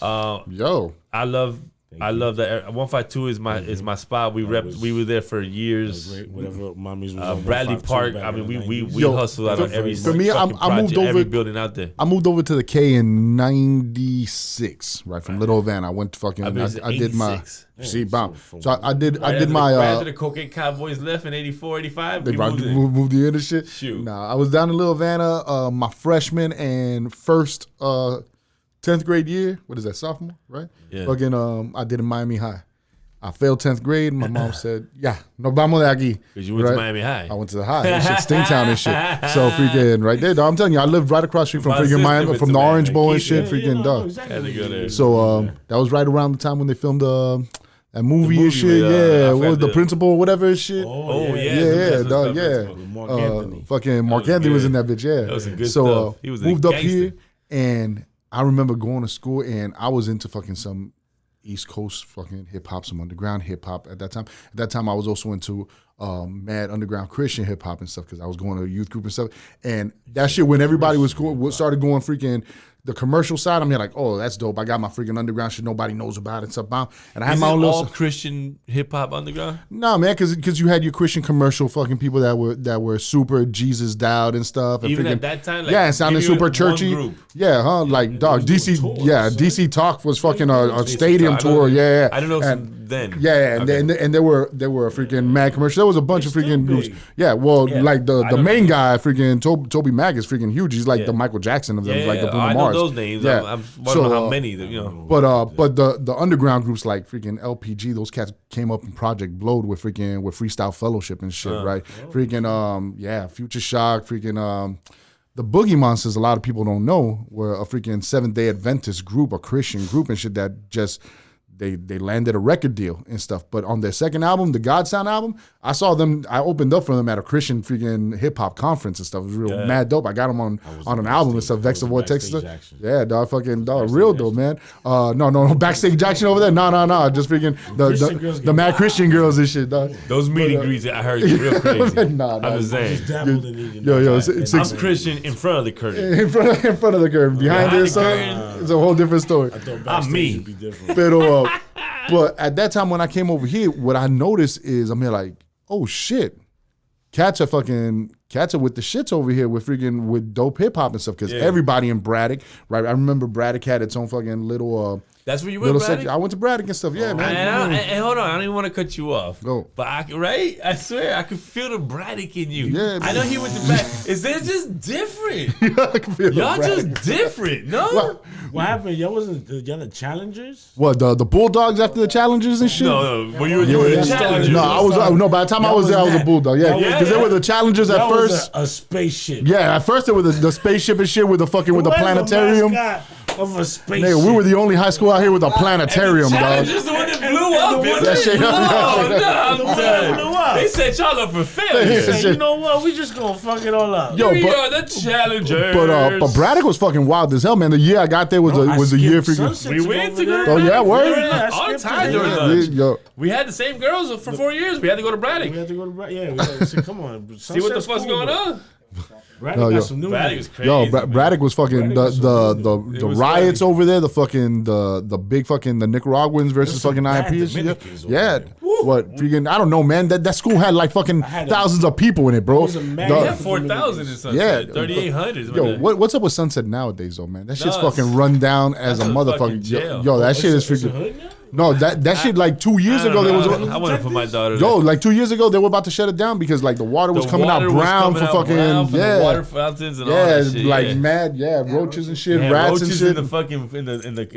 I love that. 152 is my spot. We were there for years. Whatever mommy's was Bradley Park. I mean, we hustled out of every every building out there. I moved over to the K in '96, right from Little Havana. I went to fucking. I did my. See, bomb. So I did my. After the Cocaine Cowboys left in 84, 85, they moved the end shit. Shoot. Nah, I was down in Little Havana, my freshman and first 10th grade year. What is that, sophomore, right? Yeah. Fucking, I did in Miami High. I failed 10th grade. My mom said, "Yeah, no vamos de aquí." Because you went to Miami High. I went to the high. That shit, Stingtown and shit. So freaking right there, dog. I'm telling you, I lived right across the street from freaking Miami, from the Orange Bowl and shit. Freaking dog. Exactly. So that was right around the time when they filmed that movie and shit. What was the principal or whatever and shit? Dog. Mark Anthony. Fucking Mark Anthony was in that bitch. Yeah. That was good stuff. He was moved up here, and I remember going to school, and I was into fucking some East Coast fucking hip hop, some underground hip hop at that time. At that time, I was also into mad underground Christian hip hop and stuff because I was going to a youth group and stuff. And that shit, when everybody started going freaking the commercial side, I'm like, oh, that's dope. I got my freaking underground shit nobody knows about and stuff. And I had my own little Christian hip hop underground. No, man, because you had your Christian commercial fucking people that were super Jesus dialed and stuff. And even freaking, at that time, like, it sounded super churchy. Yeah, huh? Like dog, DC. DC Talk was fucking a stadium tour. Yeah. I don't know then. Yeah, and there were freaking mad commercials. There was a bunch of freaking groups. Yeah, well, like the main guy, freaking Toby Mac is freaking huge. He's like the Michael Jackson of them, like the Bruno Mars. Those names. Yeah. I'm wondering how many, But the underground groups like freaking LPG, those cats came up in Project Blowed with Freestyle Fellowship and shit, right? Freaking Future Shock, freaking the Boogie Monsters, a lot of people don't know, were a freaking Seventh-day Adventist group, a Christian group and shit that just they landed a record deal and stuff. But on their second album, the God Sound album, I opened up for them at a Christian freaking hip hop conference and stuff. It was real mad dope. I got them on an album and stuff, Vex of Vortex. Yeah, dog, fucking dog, real dope, man. No, backstage action over there. No, just freaking the mad Christian girls and shit, dog. Those meet and greets, I heard you real crazy. I'm just saying. I'm Christian in front of the curtain. In front of the curtain. Behind this, it's a whole different story. I'm me. But at that time when I came over here, what I noticed is I'm here like, oh shit, cats are with the shits over here with dope hip hop and stuff because everybody in Braddock, right? I remember Braddock had its own fucking little. That's where you went, Braddock? I went to Braddock and stuff. Yeah, man. And hold on, I don't even want to cut you off. Go. But I swear, I could feel the Braddock in you. Yeah, I know he went to Braddock. Is that just different? Y'all just different, no? What happened? Y'all the Challengers? What, the Bulldogs after the Challengers and shit? No. When you were the Challengers. No, by the time I was there, I was a Bulldog. Yeah, because they were the Challengers at first. A spaceship. Yeah, at first they were the spaceship and shit with the planetarium. Of a spaceship. We were the only high school out here with a planetarium, dog. Just the one that blew up. That shit. I'm done. They set y'all up for failure. You know what? We just gonna fuck it all up. We are the Challengers. But Braddock was fucking wild as hell, man. The year I got there was the year freaking. We went to go. Oh yeah, word. All the time during lunch. We had the same girls for 4 years. We had to go to Braddock. Yeah, come on. See what the fuck's going on. Braddock got some new Braddock was crazy. Braddock was fucking the riots over there, the fucking the big fucking the Nicaraguans versus fucking IMPs. Yeah. What freaking I don't know, man. That school had like fucking thousands of people in it, bro. They had 4,000 in Sunset. Yeah, 3,800. Yo, what's up with Sunset nowadays, though, man? That shit's fucking run down as a motherfucker. Yo, that shit is freaking. No, that shit like 2 years ago there was. I want to put my daughter. Yo, like 2 years ago they were about to shut it down because like the water was coming out brown for fucking the water fountains and all that shit. Like mad roaches and shit, rats and shit in the fucking in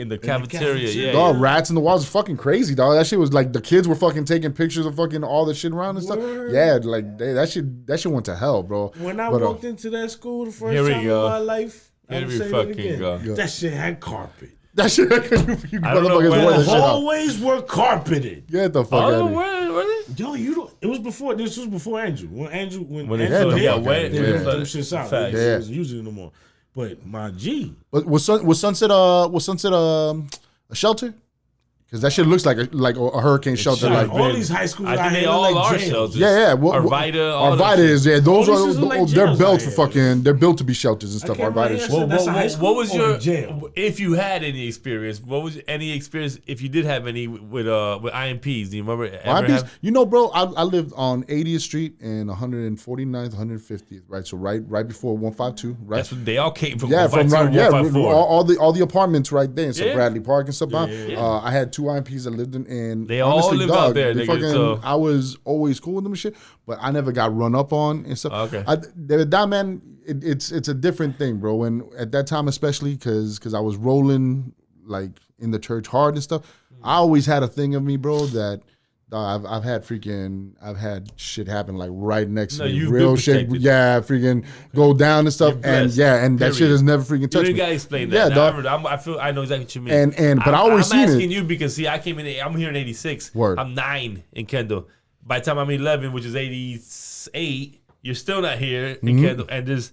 the cafeteria. Yeah, dog, rats in the walls, fucking crazy, dog. That shit was like the kids were fucking taking pictures of fucking all the shit around and stuff. Yeah, like that shit went to hell, bro. When I walked into that school the first time in my life, that shit had carpet. That shit, you motherfuckers wore that shit out. Hallways were carpeted. Get the fuck out of here. Yo, it was before. This was before Andrew. When Andrew them shits out. They wasn't using it no more. But my G. Was Sunset a shelter? Because that shit looks like a hurricane shelter. Like all these high schools, I think they all are shelters. Yeah. Arvida is. Yeah, those are like they're built for fucking. They're built to be shelters and stuff. Arvida. What was your if you had any experience? What was any experience if you did have any with IMPs? Do you remember? IMPs? You know, bro, I lived on 80th Street and 149th, 150th. Right, so right before 152. Right, that's what they all came from. Yeah, from all the apartments right there. So Bradley Park and stuff. I had 2 IMPs that lived in. They all lived out there. I was always cool with them and shit, but I never got run up on and stuff. Okay. That man, it's a different thing, bro. And at that time, especially because I was rolling like in the church hard and stuff, I always had a thing of me, bro, that I've had shit happen like right next to me, real shit. Yeah, freaking go down and stuff, and that shit has never freaking touched me. You gotta explain that. Yeah, dog. I know exactly what you mean. But I always seen it. I'm asking you because see, I'm here in '86. Word. I'm 9 in Kendall. By the time I'm 11, which is '88, you're still not here in Kendall, and there's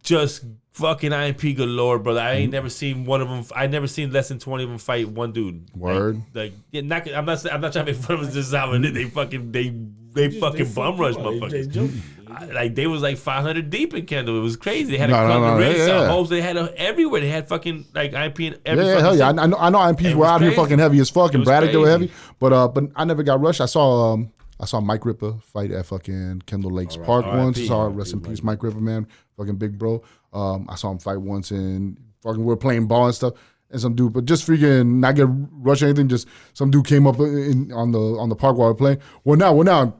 just fucking IMP galore, brother. I ain't never seen one of them. I never seen less than 20 of them fight one dude. Word. I'm not trying to make fun of them. Just how they fucking bum rush motherfuckers. Like they was like 500 deep in Kendall. It was crazy. They had hoes. They had everywhere. They had fucking like IMP in every. Yeah, hell yeah. I know IMPs were out here fucking heavy as fuck. And Braddock, they were heavy. But I never got rushed. I saw Mike Ripper fight at fucking Kendall Lakes Park once. I saw rest in peace Mike Ripper, man. Fucking big bro. I saw him fight once and fucking we were playing ball and stuff. And some dude, but just freaking not get rushed or anything. Just some dude came up on the park while we were playing. Well now,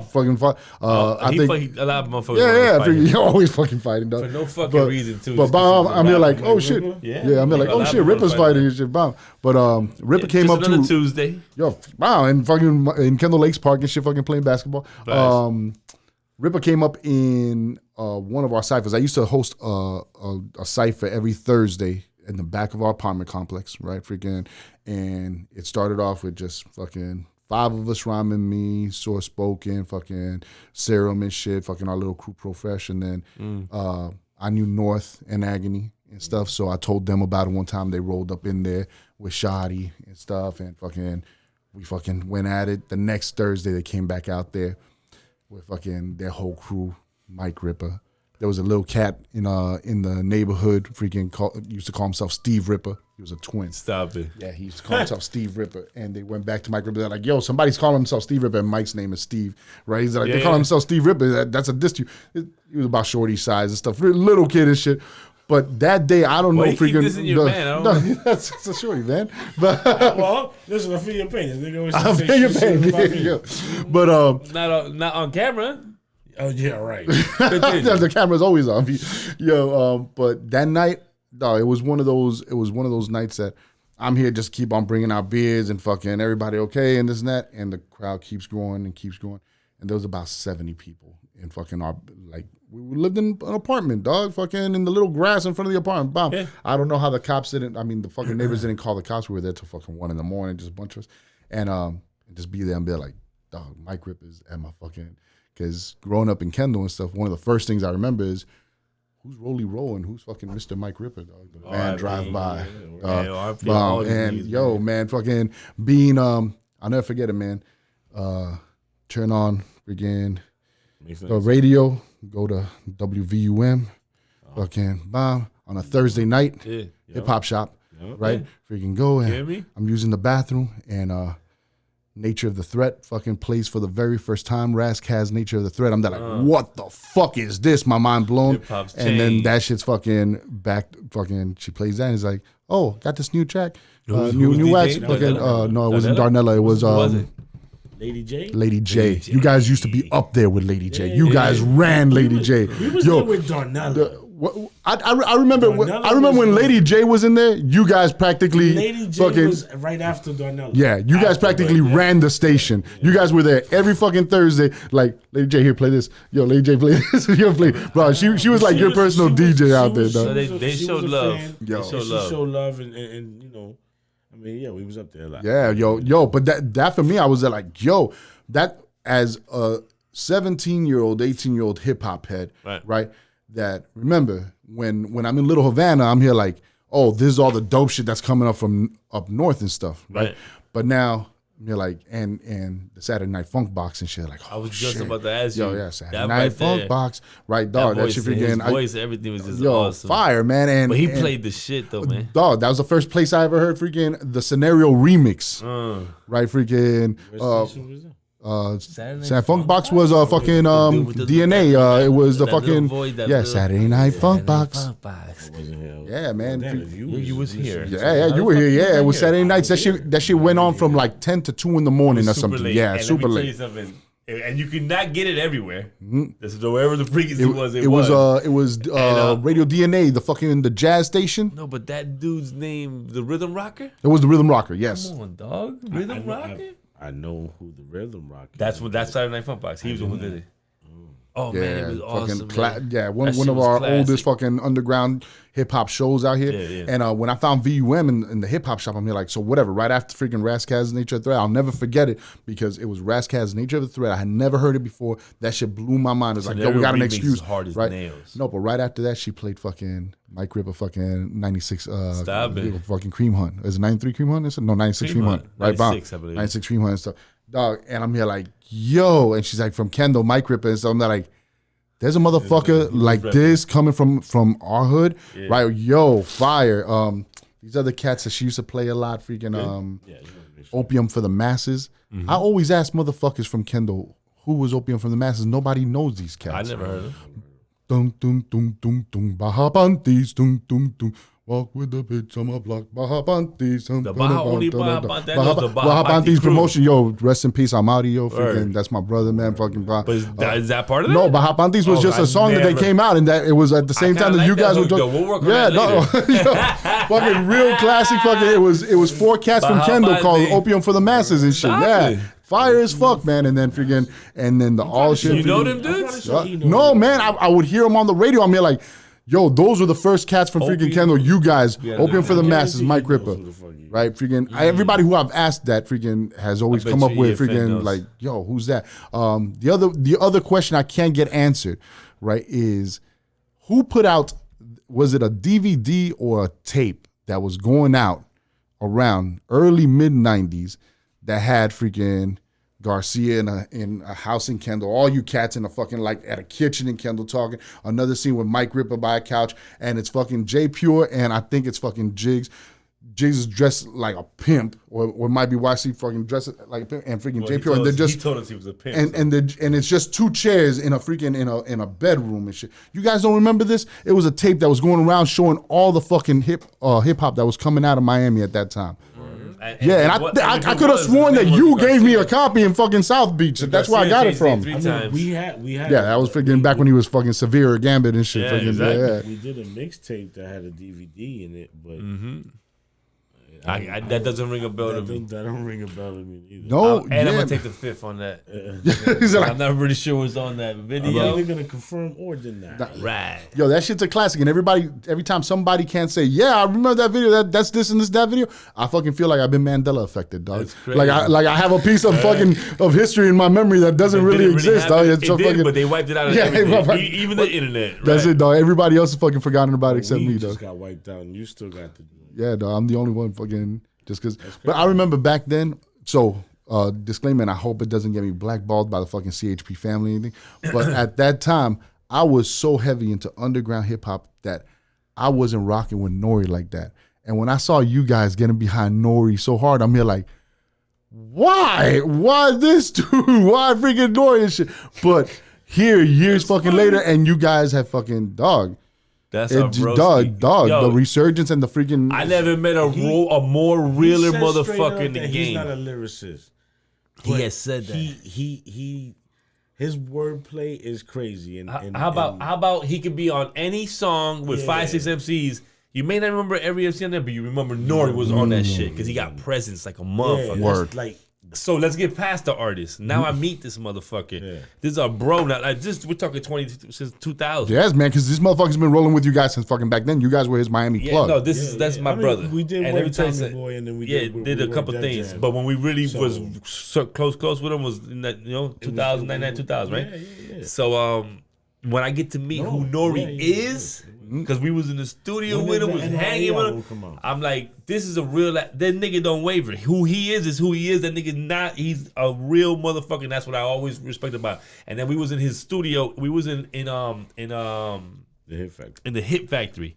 fucking fight. I think a lot of motherfuckers. Yeah. You're always fucking fighting, dog. For no fucking reason too. But I'm here like, oh shit. Yeah, I'm here like, oh shit, Ripper's fighting and shit. Bomb. But Ripper came up to Tuesday. Yo, wow, and fucking in Kendall Lakes Park and shit, fucking playing basketball. Nice. Ripper came up in one of our ciphers. I used to host a cipher every Thursday in the back of our apartment complex, right? Freaking, and it started off with just fucking 5 of us rhyming me, sore spoken, fucking serum and shit, fucking our little crew profesh, and then I knew North and Agony and stuff, so I told them about it one time. They rolled up in there with Shoddy and stuff, and we fucking went at it. The next Thursday they came back out there with fucking their whole crew, Mike Ripper. There was a little cat in the neighborhood, used to call himself Steve Ripper. He was a twin. Stop it. Yeah, he used to call himself Steve Ripper. And they went back to Mike Ripper. They're like, yo, somebody's calling himself Steve Ripper, and Mike's name is Steve, right? He's like, they call himself Steve Ripper. That's a diss to you. He was about shorty size and stuff, little kid and shit. But that day, I don't know. Freaking keep dissing your man. No, that's a shorty, man. But well, listen, I feel your pain. I feel your pain. Yeah. But not on camera. Oh yeah, right. The camera's always on me. But that night, dog, it was one of those nights that I'm here just keep on bringing out beers and fucking everybody okay and this and that, and the crowd keeps growing and keeps growing. And there was about 70 people in fucking our, like, we lived in an apartment, dog, fucking in the little grass in front of the apartment. Bomb. Yeah. I don't know how the cops the fucking neighbors didn't call the cops. We were there till fucking 1 a.m, just a bunch of us. And just be there and be like, dog, Mike Ripper's at my fucking. Because growing up in Kendall and stuff, one of the first things I remember is who's Rolly Roll and who's fucking Mr. Mike Ripper, dog. The van drive by. Man, fucking being, I'll never forget it, man. Turn on freaking the radio, go to WVUM, fucking bomb on a Thursday night, hip hop shop, right? Freaking go and I'm using the bathroom and Nature of the Threat fucking plays for the very first time. Rask has Nature of the Threat. I'm there like, what the fuck is this? My mind blown. And then that shit's fucking back. Fucking, she plays that and it's like, oh, got this new track, new wax. Fucking, no, it wasn't Darnella. It was Lady J. Lady J. You guys used to be up there with Lady J. You guys ran Lady J. We was there with Darnella. I remember when Lady J was in there. You guys practically Lady J was right after Darnella. Yeah, you guys practically ran the station. You guys were there every fucking Thursday. Like, Lady J, here, play this. Yo, Lady J, play this. Yo, play. Bro, she was like your personal DJ out there, dog. So they showed love. She showed love, and you know, I mean, yeah, we was up there a lot. Yeah, yo, but that for me, I was there like, yo, that as a 17-year-old, 18-year-old hip hop head, right? that remember when I'm in Little Havana, I'm here like, oh, this is all the dope shit that's coming up from up north and stuff, right? But now you're like, and the Saturday Night Funk box and shit, like, oh, I was just about to ask you. Yo, yeah, Saturday Night Funk box, right, dog? That shit freaking. His voice, everything was just awesome. Fire, man. But he played the shit though, man. Dog, that was the first place I ever heard freaking the Scenario remix, right? Freaking. Saturday Funk Box was fucking DNA. It was the fucking Saturday Night Funk Box. Yeah, man. You was here. Yeah, you were here. Yeah, it was Saturday nights. That shit went on from like 10 to 2 in the morning or something. Late. Yeah, and super late. And you could not get it everywhere. This is wherever the frequency was. It was Radio DNA, the jazz station. No, but that dude's name, the Rhythm Rocker. It was the Rhythm Rocker. Yes. Come on, dog. Rhythm Rocker. I know who the Rhythm Rocker is. That's Saturday Night Funk Box. He was the one who did it. Oh, yeah, man, it was awesome. One of our oldest fucking underground hip hop shows out here. Yeah. And when I found VUM in the hip hop shop, I'm here like, so whatever. Right after freaking Razzcazz Nature of the Threat, I'll never forget it because it was Razzcazz Nature of the Threat. I had never heard it before. That shit blew my mind. It's like, yo, we got an excuse. Hard as right? Nails. No, but right after that, she played fucking Mike Ripper fucking 96. Stop it. Fucking Cream Hunt. Is it 93 Cream Hunt? No, 96 Cream Hunt. Right, 96, I believe. 96 Cream Hunt and stuff. Dog, and I'm here like, yo, and she's like from Kendall, Mike Ripper, and so I'm like, there's a motherfucker like this coming from our hood, right? Yo, fire. These other cats that she used to play a lot, freaking Opium for the Masses. I always ask motherfuckers from Kendall who was Opium for the Masses. Nobody knows these cats. I never heard of them. Dum dum dum dum dum Bahabantis dum dum dum. Walk with the bitch on my block. Bahabantis. The Bahabantis promotion. Yo, rest in peace. I'm out of yo. Freaking, that's my brother, man. Fucking. But is that part of it? No, Bahabantis was just a song that they came out, and that it was at the same time that you guys were talking. We'll work on that later. Fucking real classic. Fucking. It was 4 cats from Kendall called Opium for the Masses and shit. Yeah. Fire as fuck, man. And then the all shit. You know them dudes? No, man. I would hear them on the radio. I'm here like, yo, those were the first cats from freaking Kendall. You guys, Opium for the Masses, Mike Ripper, right? Freaking everybody who I've asked that freaking has always come up with freaking like, yo, who's that? The other question I can't get answered, right, is who put out? Was it a DVD or a tape that was going out around early mid '90s that had freaking Garcia in a house in Kendall, all you cats in a fucking like at a kitchen in Kendall talking. Another scene with Mike Ripper by a couch, and it's fucking J Pure, and I think it's fucking Jigs. Jigs is dressed like a pimp, or it might be YC fucking dressed like a pimp, and freaking J Pure, and they're just he told us he was a pimp, and it's just 2 chairs in a freaking in a bedroom and shit. You guys don't remember this? It was a tape that was going around showing all the fucking hip hop that was coming out of Miami at that time. And I could have sworn that you gave me a copy in fucking South Beach. That's where I got it from. We had. Yeah, that was freaking back when he was fucking Severe Gambit and shit. Yeah, exactly. We did a mixtape that had a DVD in it, but that doesn't ring a bell to me. That don't ring a bell to me either. No, I'm gonna take the 5th on that. I'm not really sure what's on that video. I'm only gonna confirm or deny. Right. Yo, that shit's a classic, and every time somebody can't say, yeah, I remember that video. That's this and that video. I fucking feel like I've been Mandela affected, dog. That's crazy. Like I have a piece of fucking of history in my memory that doesn't really exist, dog. It did, but they wiped it out of everything, even the internet. Right? That's it, dog. Everybody else has fucking forgotten about it except me, dog. Just got wiped out, and you still got the. Yeah, dog. I'm the only one fucking just because. But I remember back then. So disclaimer, and I hope it doesn't get me blackballed by the fucking CHP family or anything. But at that time, I was so heavy into underground hip hop that I wasn't rocking with Nori like that. And when I saw you guys getting behind Nori so hard, I'm here like, why? Why this dude? Why freaking Nori and shit? But here, years fucking later, and you guys have fucking dog. That's a dog. Yo, the resurgence and the freaking. I never met a more realer motherfucker in the game. He's not a lyricist. He has said that. His wordplay is crazy. And how about he could be on any song with 5-6 MCs. You may not remember every MC on there, but you remember Nori was on that shit because he got presence like a motherfucker. Word. Like. So let's get past the artist. Now I meet this motherfucker. Yeah. This is a bro. Now, we're talking since 2000. Yes, man, because this motherfucker's been rolling with you guys since fucking back then. You guys were his Miami plug. No, that's my brother. We did work Tommy Boy, and then we did a couple things. But when we really was so close with him was in that 2000, 99, 2000, right? Yeah. So when I get to meet who Nori is, because we was in the studio with him, was hanging with him, I'm like, this is a real, that nigga don't waver. Who he is who he is. That nigga not, he's a real motherfucker, and that's what I always respect about. And then we was in his studio, we was in the Hit Factory.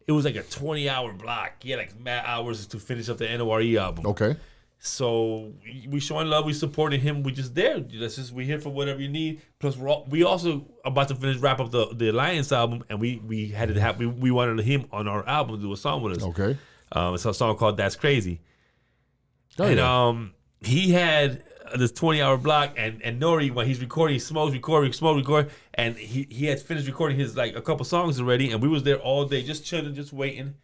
It was like a 20-hour block. He had like mad hours to finish up the NORE album. Okay. So we showing love, we supporting him. We just there. We here for whatever you need. Plus we also about to wrap up the Alliance album, and we had it happen. We wanted him on our album to do a song with us. Okay. It's a song called That's Crazy. Oh, and yeah. He had this 20-hour block, and Nori, when he's recording, he smokes, record, and he had finished recording his like a couple songs already, and we was there all day just chilling, just waiting.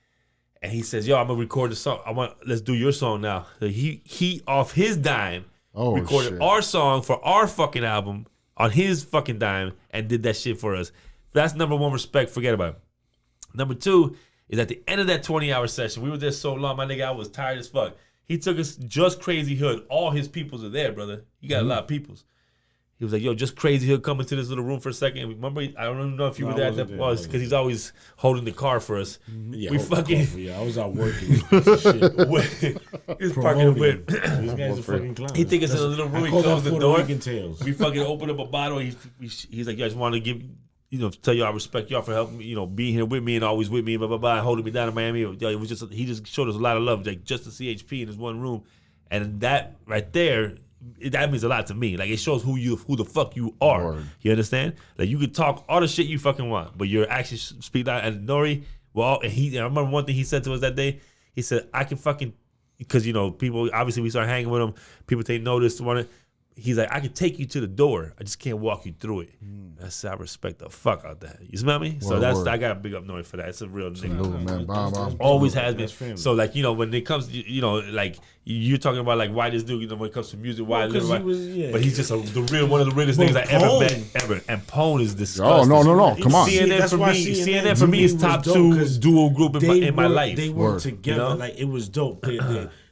And he says, "Yo, I'm gonna record the song. Let's do your song now." So he off his dime recorded our song for our fucking album on his fucking dime and did that shit for us. That's number one, respect. Forget about it. Number two is at the end of that 20-hour session, we were there so long, my nigga, I was tired as fuck. He took us Just Crazy Hood. All his peoples are there, brother. You got a lot of peoples. He was like, "Yo, Just Crazy Hood, come into this little room for a second." Remember, I don't even know if you were there at that point, because he's always holding the car for us. Yeah, we fucking. I was out working. He was parking the whip. These guys are fucking clowns. He take us in a little room. He closed the door. Tales. We fucking open up a bottle. He's like, "Yo, I just want to give, tell you I respect y'all for helping me, being here with me and always with me, blah blah blah, and holding me down in Miami." Yo, it was just he just showed us a lot of love, like just the CHP in this one room, and that right there. That means a lot to me. Like, it shows who the fuck you are. Lord. You understand? Like, you could talk all the shit you fucking want, but your actions speak out. And Nori, I remember one thing he said to us that day. He said, "I can fucking," because people, obviously we start hanging with him. People take notice. He's like, "I can take you to the door. I just can't walk you through it." I respect the fuck out that. You smell me? So I got to big up Nori for that. It's a real nigga. Man. Always has been. So like, when it comes to, like you're talking about like why this dude, when it comes to music, why but he's just one of the realest niggas I ever met ever. And Pone is disgusting. Oh no, come on. CNN for me is top 2 duo group in my life. They worked together like it was dope.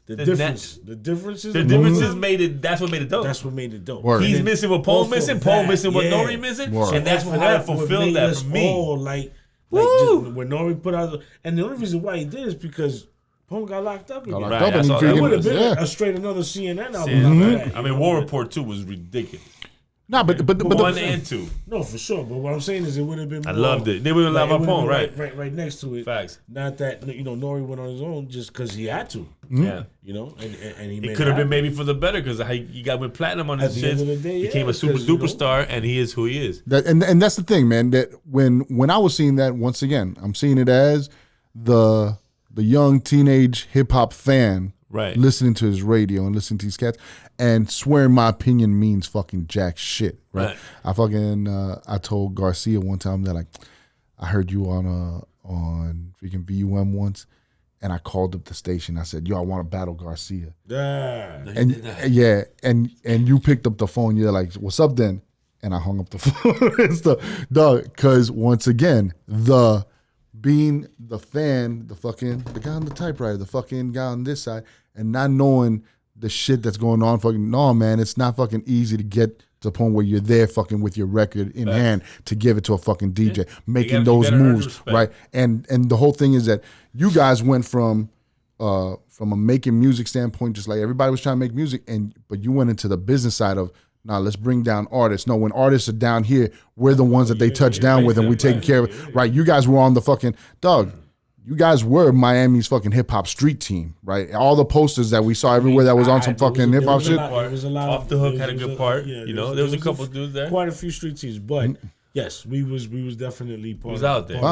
The differences made it. That's what made it dope. That's what made it dope. Word. He's missing what Paul missing. Paul missing what Nori missing. Word. And that's what fulfilled that for me. Like just, when Nori put out, and the only reason why he did is because Paul got locked up again. It would have been a straight another CNN album. I mean, War Report 2 was ridiculous. Nah, but 1 and 2. No, for sure. But what I'm saying is, it would have been. I loved it. They would have loved my poem, right next to it. Facts. Not that Nori went on his own just because he had to. Yeah. And he. It could have been maybe for the better because he got with platinum on his shit. Became a super duper star, and he is who he is. And that's the thing, man. That when I was seeing that, once again, I'm seeing it as the young teenage hip hop fan. Right. Listening to his radio and listening to these cats and swearing my opinion means fucking jack shit. Right. I told Garcia one time that, like, I heard you on freaking VUM once, and I called up the station. I said, "Yo, I want to battle Garcia." Yeah. And you picked up the phone. You're like, "What's up then?" And I hung up the phone and stuff. Because once again, being the fan, the guy on the typewriter, the fucking guy on this side, and not knowing the shit that's going on, man, it's not fucking easy to get to the point where you're there fucking with your record in hand to give it to a fucking DJ, making those moves, right? And the whole thing is that you guys went from a making music standpoint, just like everybody was trying to make music, but you went into the business side of, nah, let's bring down artists. No, when artists are down here, we're the ones that they touch down with and we taking care of it. Right? You guys were on the fucking, you guys were Miami's fucking hip hop street team, right? All the posters that we saw everywhere that was on some fucking hip hop shit. There was a lot. Off the Hook had a good part. There was a couple dudes there. Quite a few street teams, but yes, we was definitely part. He was out there.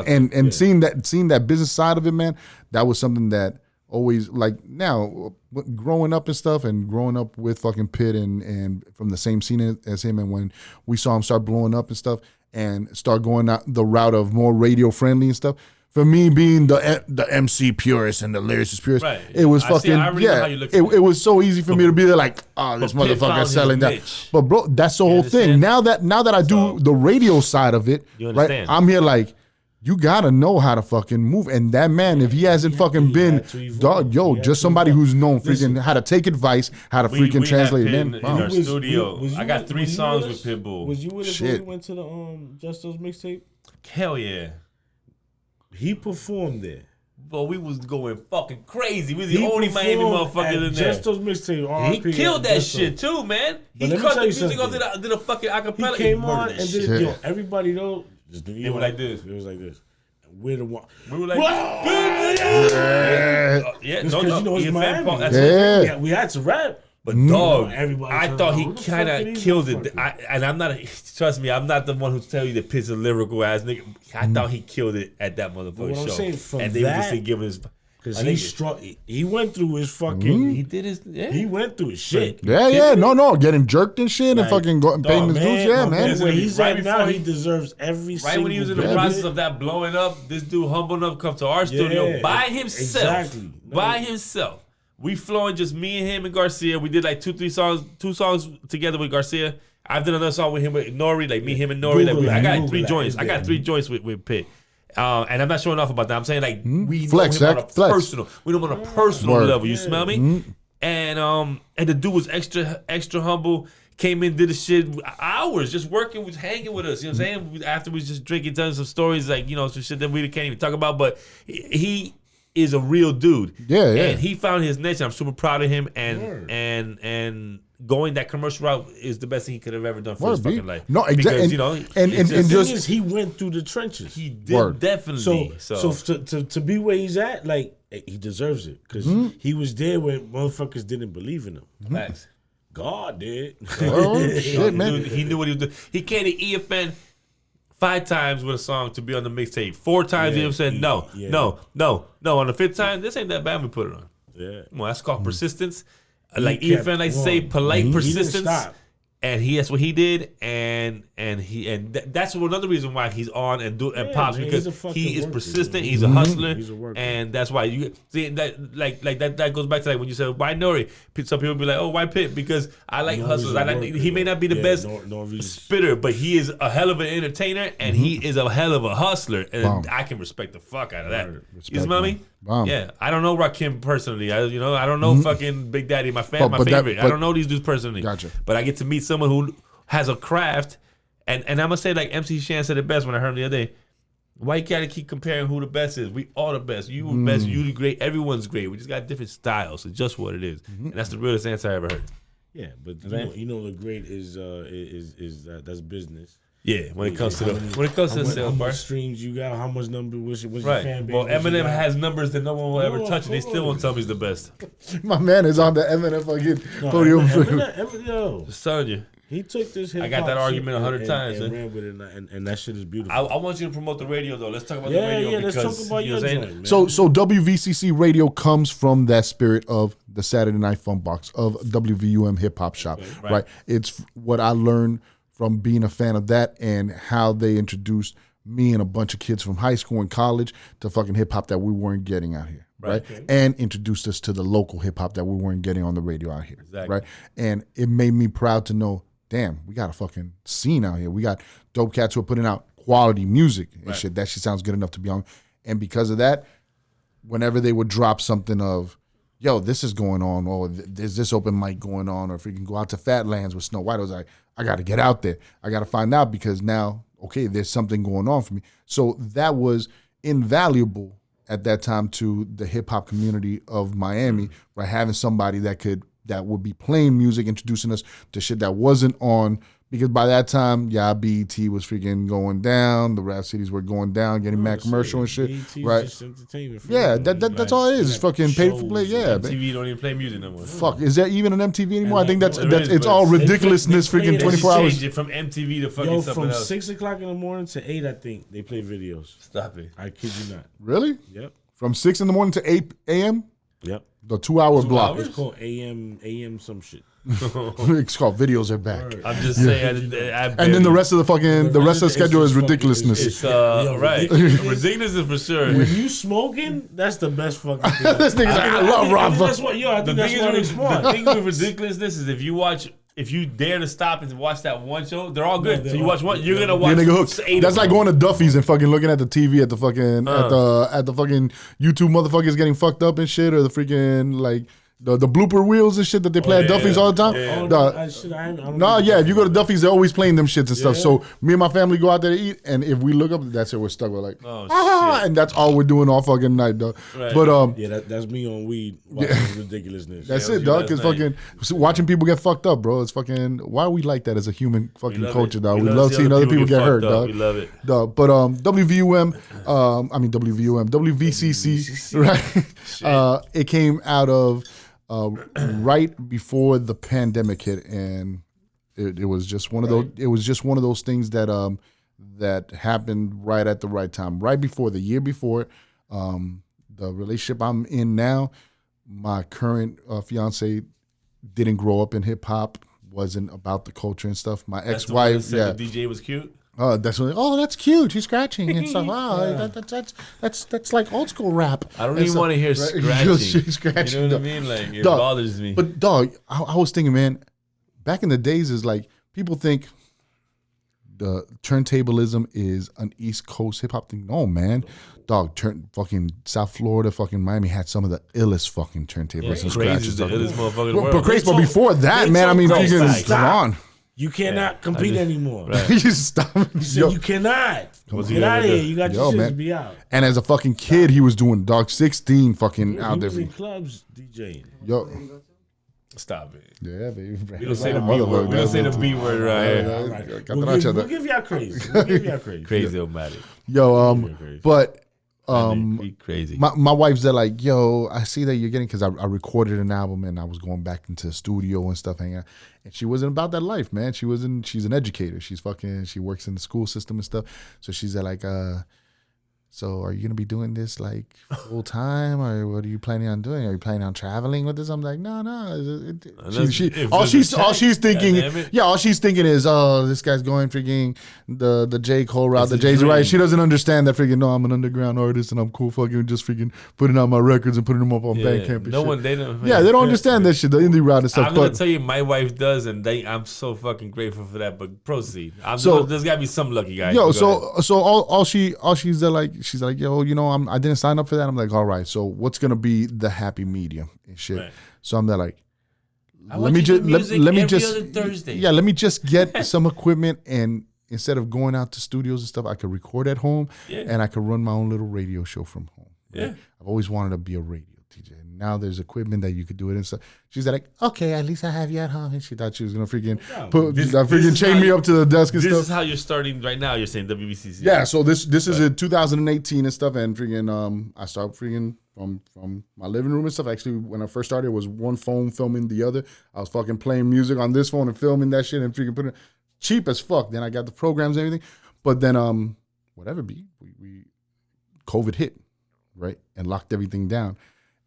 And seeing that business side of it, man, that was something that always, like, now growing up and stuff, and growing up with fucking Pitt and from the same scene as him, and when we saw him start blowing up and stuff and start going out the route of more radio friendly and stuff. For me, being the MC purist and the lyricist purist, right. It was fucking it was so easy for me to be there like, oh, this motherfucker selling that. But bro, that's the whole thing. Now that I do the radio side of it, right? I'm here like, You gotta know how to fucking move. And that man, if he hasn't fucking been, dog, just somebody who's known freaking how to take advice, how to freaking translate it. In our studio, I got 3 songs with Pitbull. Was you with us when we went to the Just Those mixtape? Hell yeah. He performed there. Well, we was going fucking crazy. We was the only Miami motherfuckers in there. Just Those mixtape. He killed that shit too, man. He cut the music off, did a fucking acapella. He came on and did everybody though. It was like this. It was like this. We're the one. We were like, yeah. No, you know it's Miami. We had to rap. But dog, I thought he kind of killed it. And I'm not, trust me, I'm not the one who tell you the piss of lyrical ass nigga. I thought he killed it at that motherfucking show. Saying, from and they were just giving his. Because he went through his fucking. He did his. Yeah. He went through his shit. Yeah. No. Getting jerked and shit and fucking paying his dues. Yeah, man. Where he's at now, he deserves every single. Right when he was in the process of that blowing up, this dude humble enough to come to our studio by himself. Exactly. By himself. We flowing just me and him and Garcia. We did like 2 songs together with Garcia. I've done another song with him with Nori, like me, him, and Nori. I got 3 joints. I got 3 joints with Pitt. And I'm not showing off about that. I'm saying like we know him on a personal. We know him on a personal level. You smell me? And the dude was extra humble. Came in, did the shit hours, just working, was hanging with us. You know what I'm saying? After we was just drinking, telling some stories, like some shit that we can't even talk about. But he is a real dude. Yeah. And he found his niche. I'm super proud of him. And going that commercial route is the best thing he could have ever done for his fucking life. No, exactly. Because, and the thing is, he went through the trenches. He did definitely. So to be where he's at, like he deserves it because he was there when motherfuckers didn't believe in him. Facts. God did. Oh shit, man. Dude, he knew what he was doing. He came to EFN 5 times with a song to be on the mixtape. 4 times he said no. On the 5th time, this ain't that bad. We put it on. Yeah. Well, that's called persistence. Like EFN likes to say, polite persistence. And that's what he did, and that's another reason why he's on and pops, because he is persistent. He's a hustler, he's a worker. And that's why you see that that goes back to like when you said why Nori. Some people be like, oh, why Pitt? Because I like hustlers. He may not be the best spitter, but he is a hell of an entertainer, and he is a hell of a hustler, and I can respect the fuck out of that. You smell me? Yeah, I don't know Rakim personally. I don't know fucking Big Daddy, my favorite. I don't know these dudes personally. Gotcha. But I get to meet someone who has a craft, and I'm gonna say like MC Shan said it best when I heard him the other day. Why you gotta keep comparing who the best is? We all the best. You the best. You the great. Everyone's great. We just got different styles. It's just what it is, and that's the realest answer I ever heard. Yeah, but you know the great is that's business. Yeah, when it comes to the sales, how much streams you got, how much number was your fan base? Well, Eminem has numbers that no one will ever touch, and they still won't tell me he's the best. My man is on the Eminem fucking podium. Eminem, just telling you. He took this hip-hop I got that argument 100 times. And ran with it, and that shit is beautiful. I want you to promote the radio, though. Let's talk about the radio. Let's talk about your joint, man. So WVCC Radio comes from that spirit of the Saturday Night Fun Box, of WVUM Hip Hop Shop, right? It's what I learned from being a fan of that and how they introduced me and a bunch of kids from high school and college to fucking hip hop that we weren't getting out here, right? Okay. And introduced us to the local hip hop that we weren't getting on the radio out here, right? And it made me proud to know, damn, we got a fucking scene out here. We got dope cats who are putting out quality music and shit. That shit sounds good enough to be on. And because of that, whenever they would drop something of, yo, this is going on, or there's this open mic going on, or if we can go out to Fatlands with Snow White, I was like, I got to get out there. I got to find out, because now, okay, there's something going on for me. So that was invaluable at that time to the hip hop community of Miami, right? Having somebody that would be playing music, introducing us to shit that wasn't on, because by that time, BET was freaking going down. The rap cities were going down, getting mad commercial and shit, right? Just entertainment for that's all it is. It's fucking paid for play. Yeah, MTV don't even play music no more. Fuck, is there even an MTV anymore? I think that's it's all ridiculousness. Freaking 24 hours. Changed it from MTV to fucking something else. From 6 o'clock in the morning to 8, I think they play videos. Stop it. I kid you not. Really? Yep. From 6 in the morning to 8 a.m. Yep. The 2-hour block. It's called AM some shit. It's called Videos Are Back. I'm just saying. And then the rest of the rest of the schedule is ridiculousness. It's right. Ridiculous is for sure. When you smoking, that's the best fucking thing. This nigga's like, I love Rafa. I think that's why it's smart. The thing with ridiculousness is if if you dare to stop and watch that one show, they're all good. So you watch one, you're gonna Yeah, watch. nigga hooked. That's like going to Duffy's and fucking looking at the TV at the fucking at the fucking YouTube motherfuckers getting fucked up and shit, or the freaking like the blooper wheels and shit that they play at Duffy's all the time. If you go to Duffy's, they're always playing them shits and stuff. So me and my family go out there to eat, and if we look up, that's it. We're stuck. We're like, and that's all we're doing all fucking night, dog. Right. But that's me on weed watching ridiculousness. That's it, dog. Because fucking watching people get fucked up, bro. It's fucking why are we like that as a human fucking culture, dog? We love seeing other people get hurt, dog. We love it, dog. But WVCC, right? It came out of. Right before the pandemic hit, and it was just one of those. It was just one of those things that that happened right at the right time, right before the year before. The relationship I'm in now, my current fiance didn't grow up in hip hop, wasn't about the culture and stuff. My ex-wife, the DJ was cute. That's really, that's cute. He's scratching and stuff. That's like old school rap. I don't even want to hear scratching. You know what I mean? Like it bothers me. But dog, I was thinking, man, back in the days, is like people think the turntablism is an East Coast hip hop thing. No, man, dog, fucking South Florida, fucking Miami had some of the illest fucking turntables and scratches. The illest motherfucker in the world. But crazy, but before that, man, I mean, come on. You cannot compete anymore. Right. You stop. You cannot. Get out of here. You got your shit to be out. And as a fucking kid, he was doing dog 16 fucking out there. He was in clubs DJing. Yo. Stop it. Yeah, baby. We don't say the B word. We don't say the B word right here. We'll give y'all crazy. Crazy-o-matic. Yo, but crazy. My wife's there like, yo, I see that you're getting, because I recorded an album and I was going back into the studio and stuff, hanging out. And she wasn't about that life, man. She's an educator. She works in the school system and stuff. So she's there like, so are you gonna be doing this like full time, or what are you planning on doing? Are you planning on traveling with this? I'm like, no. All she's thinking is, oh, this guy's going freaking the J. Cole route, the Jay-Z right. She doesn't understand that freaking, no, I'm an underground artist and I'm cool fucking just freaking putting out my records and putting them up on Bandcamp and shit. They don't understand that shit, the indie route and stuff. I'm gonna tell you, my wife does, and I'm so fucking grateful for that. But proceed. There's gotta be some lucky guy. Yo, all she's there like. She's like, yo, I didn't sign up for that. I'm like, all right, so what's gonna be the happy medium and shit? Right. So I'm there like, let me just get some equipment, and instead of going out to studios and stuff, I could record at home, and I could run my own little radio show from home. Right? Yeah, I've always wanted to be a radio DJ. Now there's equipment that you could do it and stuff. She's like, okay, at least I have you at home. And she thought she was gonna freaking chain me up to the desk and stuff. This is how you're starting right now. You're saying WVCC. Yeah, so this is in 2018 and stuff, and freaking I started freaking from my living room and stuff. Actually, when I first started, it was one phone filming the other. I was fucking playing music on this phone and filming that shit and freaking putting it cheap as fuck. Then I got the programs and everything, but then whatever be we COVID hit, right, and locked everything down.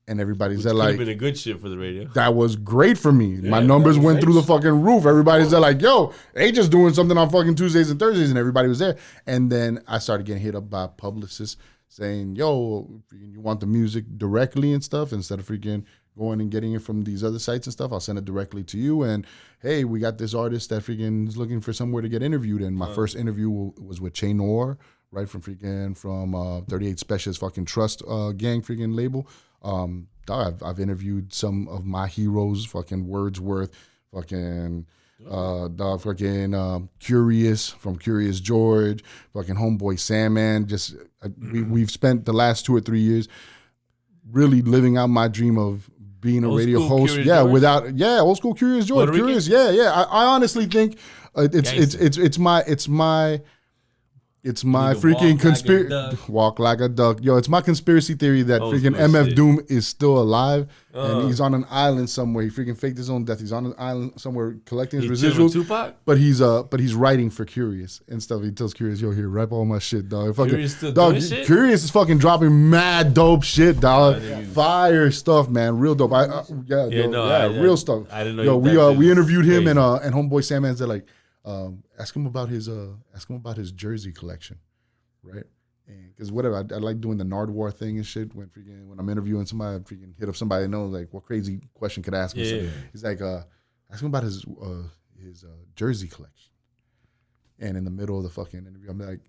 And everybody's there like, could have been a good shit for the radio. That was great for me. Yeah, my numbers went through the fucking roof. Everybody's there like, yo, they just doing something on fucking Tuesdays and Thursdays, and everybody was there. And then I started getting hit up by publicists saying, yo, you want the music directly and stuff, instead of freaking going and getting it from these other sites and stuff, I'll send it directly to you. And hey, we got this artist that freaking is looking for somewhere to get interviewed. And my first interview was with Che Noir, right, from 38 Special's fucking Trust gang freaking label. I've interviewed some of my heroes, fucking Wordsworth, fucking Curious from Curious George, fucking Homeboy Sandman. Just we've spent the last 2 or 3 years really living out my dream of being a radio host. Yeah, George? Old school Curious George. Curious, yeah. I honestly think it's my freaking conspiracy. Walk like a duck. Yo, it's my conspiracy theory that freaking MF Doom is still alive and he's on an island somewhere. He freaking faked his own death. He's on an island somewhere collecting his residuals. Tupac? But he's writing for Curious and stuff. He tells Curious, yo, here, rap all my shit, dog. Curious still doing shit? Curious is fucking dropping mad dope shit, dog. Fire stuff, man. Real dope. Real stuff. I didn't know. Yo, we interviewed him and Homeboy Sandman's there like, ask him about his jersey collection, right? Because whatever, I like doing the Nardwar thing and shit. When I'm interviewing somebody, I freaking hit up somebody I know, like, what crazy question could I ask him? Yeah. He's like, ask him about his jersey collection. And in the middle of the fucking interview, I'm like,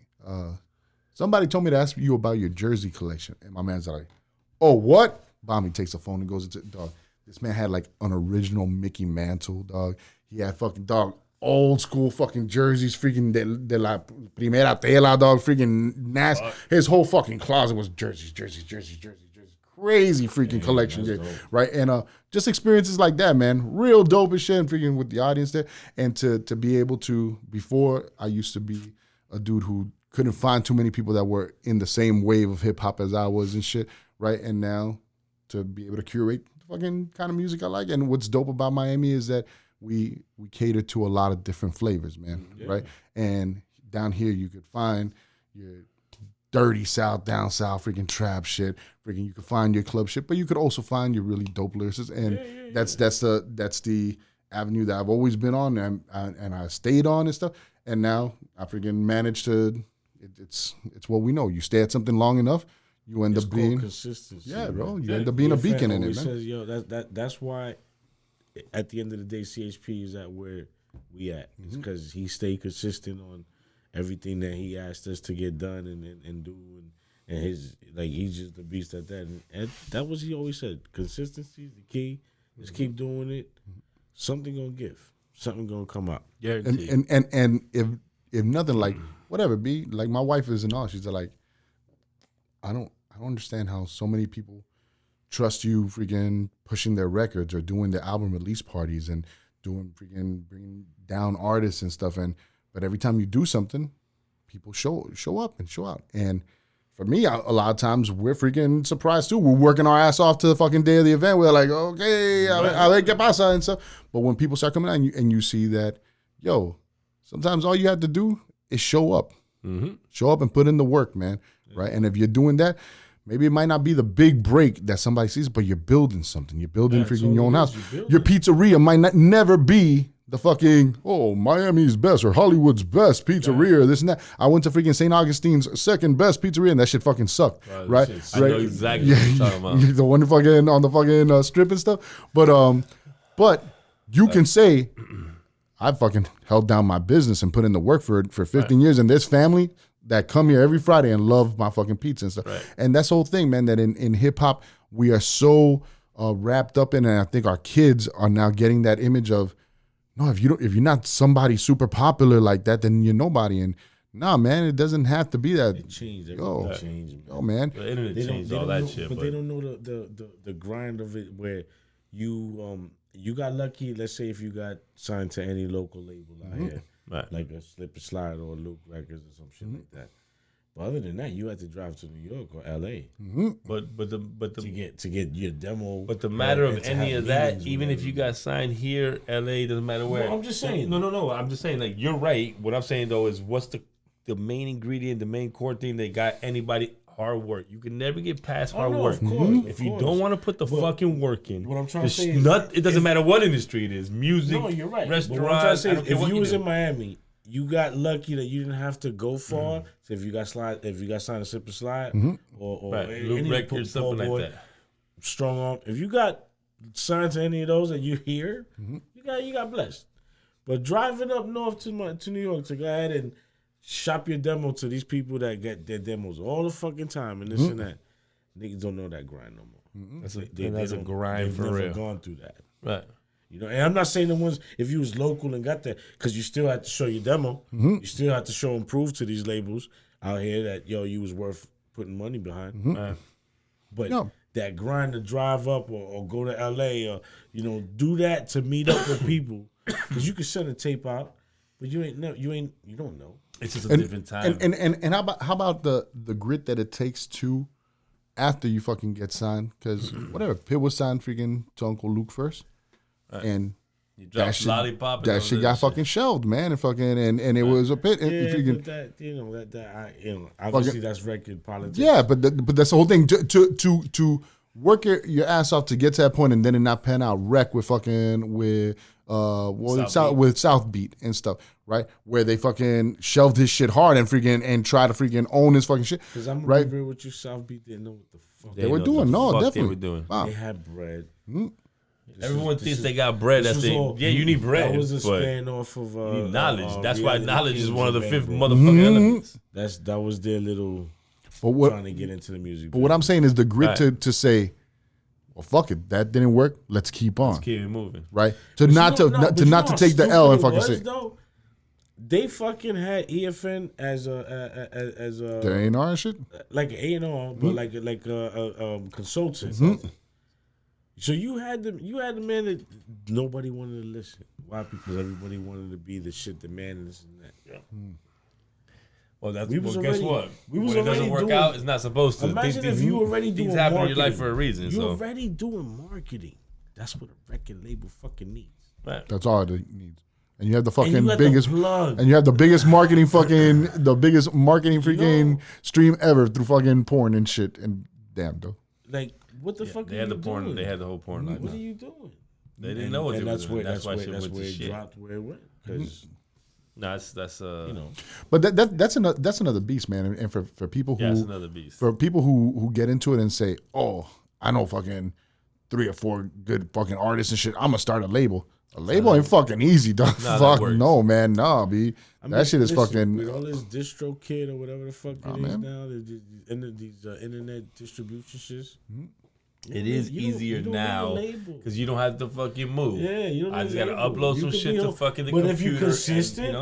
somebody told me to ask you about your jersey collection. And my man's like, oh, what? Bommy takes the phone and goes into, dog. This man had like an original Mickey Mantle, dog. He had fucking, dog, old school fucking jerseys, freaking de la primera tela, dog, freaking nasty. His whole fucking closet was jerseys. Crazy freaking collection, right? And just experiences like that, man. Real dope as shit, and freaking with the audience there. And to be able to, before I used to be a dude who couldn't find too many people that were in the same wave of hip hop as I was and shit, right? And now to be able to curate the fucking kind of music I like. And what's dope about Miami is that we cater to a lot of different flavors, man, right? And down here you could find your dirty South, down South, freaking trap shit. Freaking, you could find your club shit, but you could also find your really dope lyricists, and that's the avenue that I've always been on, and I stayed on and stuff. And now I freaking managed to. It's what we know. You stay at something long enough, you end up being consistency. Yeah, bro. You end up being a beacon in it, man. Says, yo, that's why. At the end of the day, CHP is at where we at. It's because he stayed consistent on everything that he asked us to get done and do, and his, like, he's just the beast at that. And that was, he always said, consistency is the key. Just keep doing it. Something gonna give. Something gonna come out. Guaranteed. And if nothing, like, whatever, be like, my wife is in awe. She's like, I don't understand how so many people trust you freaking pushing their records or doing their album release parties and doing freaking bringing down artists and stuff. But every time you do something, people show up and show out. And for me, a lot of times we're freaking surprised too. We're working our ass off to the fucking day of the event. We're like, okay, a ver qué pasa and stuff. But when people start coming out and you see that, yo, sometimes all you have to do is show up. Show up and put in the work, man. Right? And if you're doing that, maybe it might not be the big break that somebody sees, but you're building something. You're building freaking your own house. Your pizzeria might never be the fucking, Miami's best or Hollywood's best pizzeria, or this and that. I went to freaking St. Augustine's second best pizzeria, and that shit fucking sucked, right? I know exactly what you're talking about. The one fucking on the fucking strip and stuff. But you can say, I fucking held down my business and put in the work for 15 years, and there's family that come here every Friday and love my fucking pizza and stuff. Right. And that's the whole thing, man, that in hip hop, we are so wrapped up in it. And I think our kids are now getting that image of, no, if you're not somebody super popular like that, then you're nobody. And nah, man, it doesn't have to be that. It changed. Everything changed, man. Man. The internet changed all that shit. But they don't know the grind of it, where you got lucky. Let's say if you got signed to any local label out here. Right. Like a Slip and Slide or Luke Records or some shit like that. But other than that, you had to drive to New York or LA. But to get your demo. But the matter of any of that, even if you got signed here, LA, doesn't matter where. No, I'm just saying. No. I'm just saying, like, you're right. What I'm saying though is, what's the main ingredient, the main core thing that got anybody? Hard work. You can never get past hard work. If you don't want to put the fucking work in, what I'm trying to say is, it doesn't matter what industry it is. Music, no, you're right. Restaurant. What I'm trying to say is, if you was in Miami, you got lucky that you didn't have to go far. So if you got signed to Slip and Slide or Luke Records, something like that. Strong Arm. If you got signed to any of those and you here, you got blessed. But driving up north to New York to go ahead and shop your demo to these people that get their demos all the fucking time and this and that, niggas don't know that grind no more. That's a grind for real. They've never gone through that. Right. You know, and I'm not saying the ones, if you was local and got that, because you still had to show your demo. You still had to show and prove to these labels out here that, yo, you was worth putting money behind. But that grind to drive up or go to LA or, do that to meet up with people. Because you can send a tape out, but you don't know. It's just a different time. And how about the grit that it takes to after you fucking get signed? Because whatever, Pitt was signed freaking to Uncle Luke first, and you dropped Lollipop. That shit got fucking shelved, man, and it was a Pitt. Obviously that's record politics. Yeah, but that's the whole thing. To work your ass off to get to that point, and then it not pan out. Wreck with South Beat and stuff, right? Where they fucking shelved his shit hard and try to freaking own his fucking shit. Because I'm gonna be real with you, South Beat didn't know what the fuck they were doing. No, definitely. They were doing. They had bread. Everyone thinks they got bread. You need bread. That was a span off of you need knowledge. That's why knowledge is one of the fifth bro. motherfucking elements. That was their little trying to get into the music. But what I'm saying is the grit to say, well, fuck it, that didn't work. Let's keep on. Let's keep it moving. Right? To not take the L and fucking say. They fucking had EFN as a the A&R and shit, like an A&R, but like a consultant. So you had the man that nobody wanted to listen. Why? Because everybody wanted to be the shit, the man, and this and that. Yeah. Well, guess what? When it doesn't work out, it's not supposed to. Imagine if you already doing things happen marketing. in your life for a reason. You're already doing marketing. That's what a record label fucking needs. Right. That's all it needs. And you have the fucking biggest, and you have the biggest marketing freaking stream ever through fucking porn and shit. And damn, though. Like, what the fuck? They had the porn. Doing? They had the whole porn. What are you doing? They didn't know what they were doing. That's why it dropped where it went. Because that's you know. But that's another beast, man. And for people who that's another beast. For people who get into it and say, oh, I know fucking 3 or 4 good fucking artists and shit. I'm gonna start a label. A label ain't fucking easy, dog. Fuck no, man. Nah, B. That shit is fucking. With all this distro kid or whatever the fuck it is now, these internet distribution shits. It is easier now because you don't have to fucking move. Yeah, you don't. I just gotta upload some shit to fucking the computer. But if you're consistent,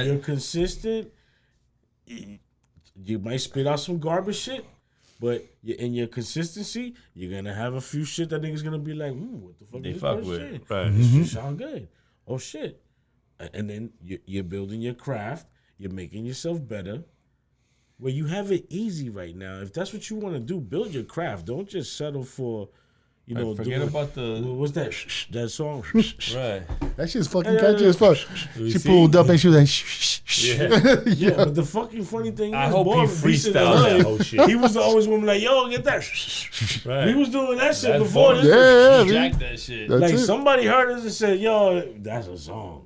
you're consistent, you might spit out some garbage shit. But in your consistency, you're gonna have a few shit that niggas gonna be like, what the fuck? They fuck with shit? Right. This shit sound good. Oh shit! And then you're building your craft. You're making yourself better. Well, you have it easy right now. If that's what you want to do, build your craft. Don't just settle for, forget about the. What's that? That song. Right. That shit's fucking catchy as fuck. She pulled up and she was like, yeah. But the fucking funny thing is, I hope he freestyled that whole shit. He was the always one like, yo, get that. Right. He was doing that shit before this. Yeah, jack that shit. That's like it. Somebody heard us and said, yo, that's a song.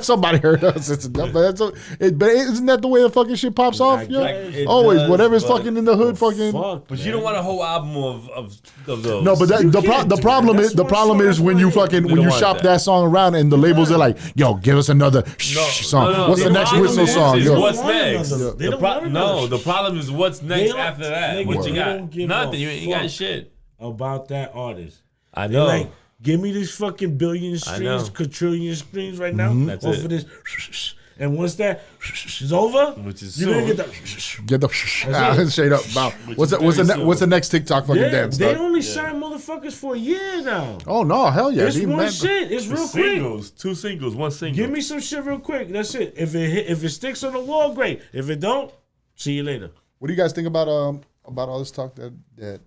Somebody heard us. But isn't that the way the fucking shit pops off? Yo? Always, does, whatever's fucking in the hood, fucking. But man, you don't want a whole album of those. No, but the problem is when you shop that song around and the labels are like, yo, give us another song. No, what's the next whistle song? Yo. What's next? The problem is what's next after that. What you got? Nothing. You ain't got shit about that artist. I know. Like, give me this fucking billion streams, quadrillion streams right now. That's off of this. And once that is over, which is you're gonna get the straight up. Wow. What's the next TikTok fucking dance? They only sign motherfuckers for a year now. Oh no, hell yeah! It's one shit. It's real quick. 2 singles, 1 single. Give me some shit real quick. That's it. If it sticks on the wall, great. If it don't, see you later. What do you guys think about all this talk that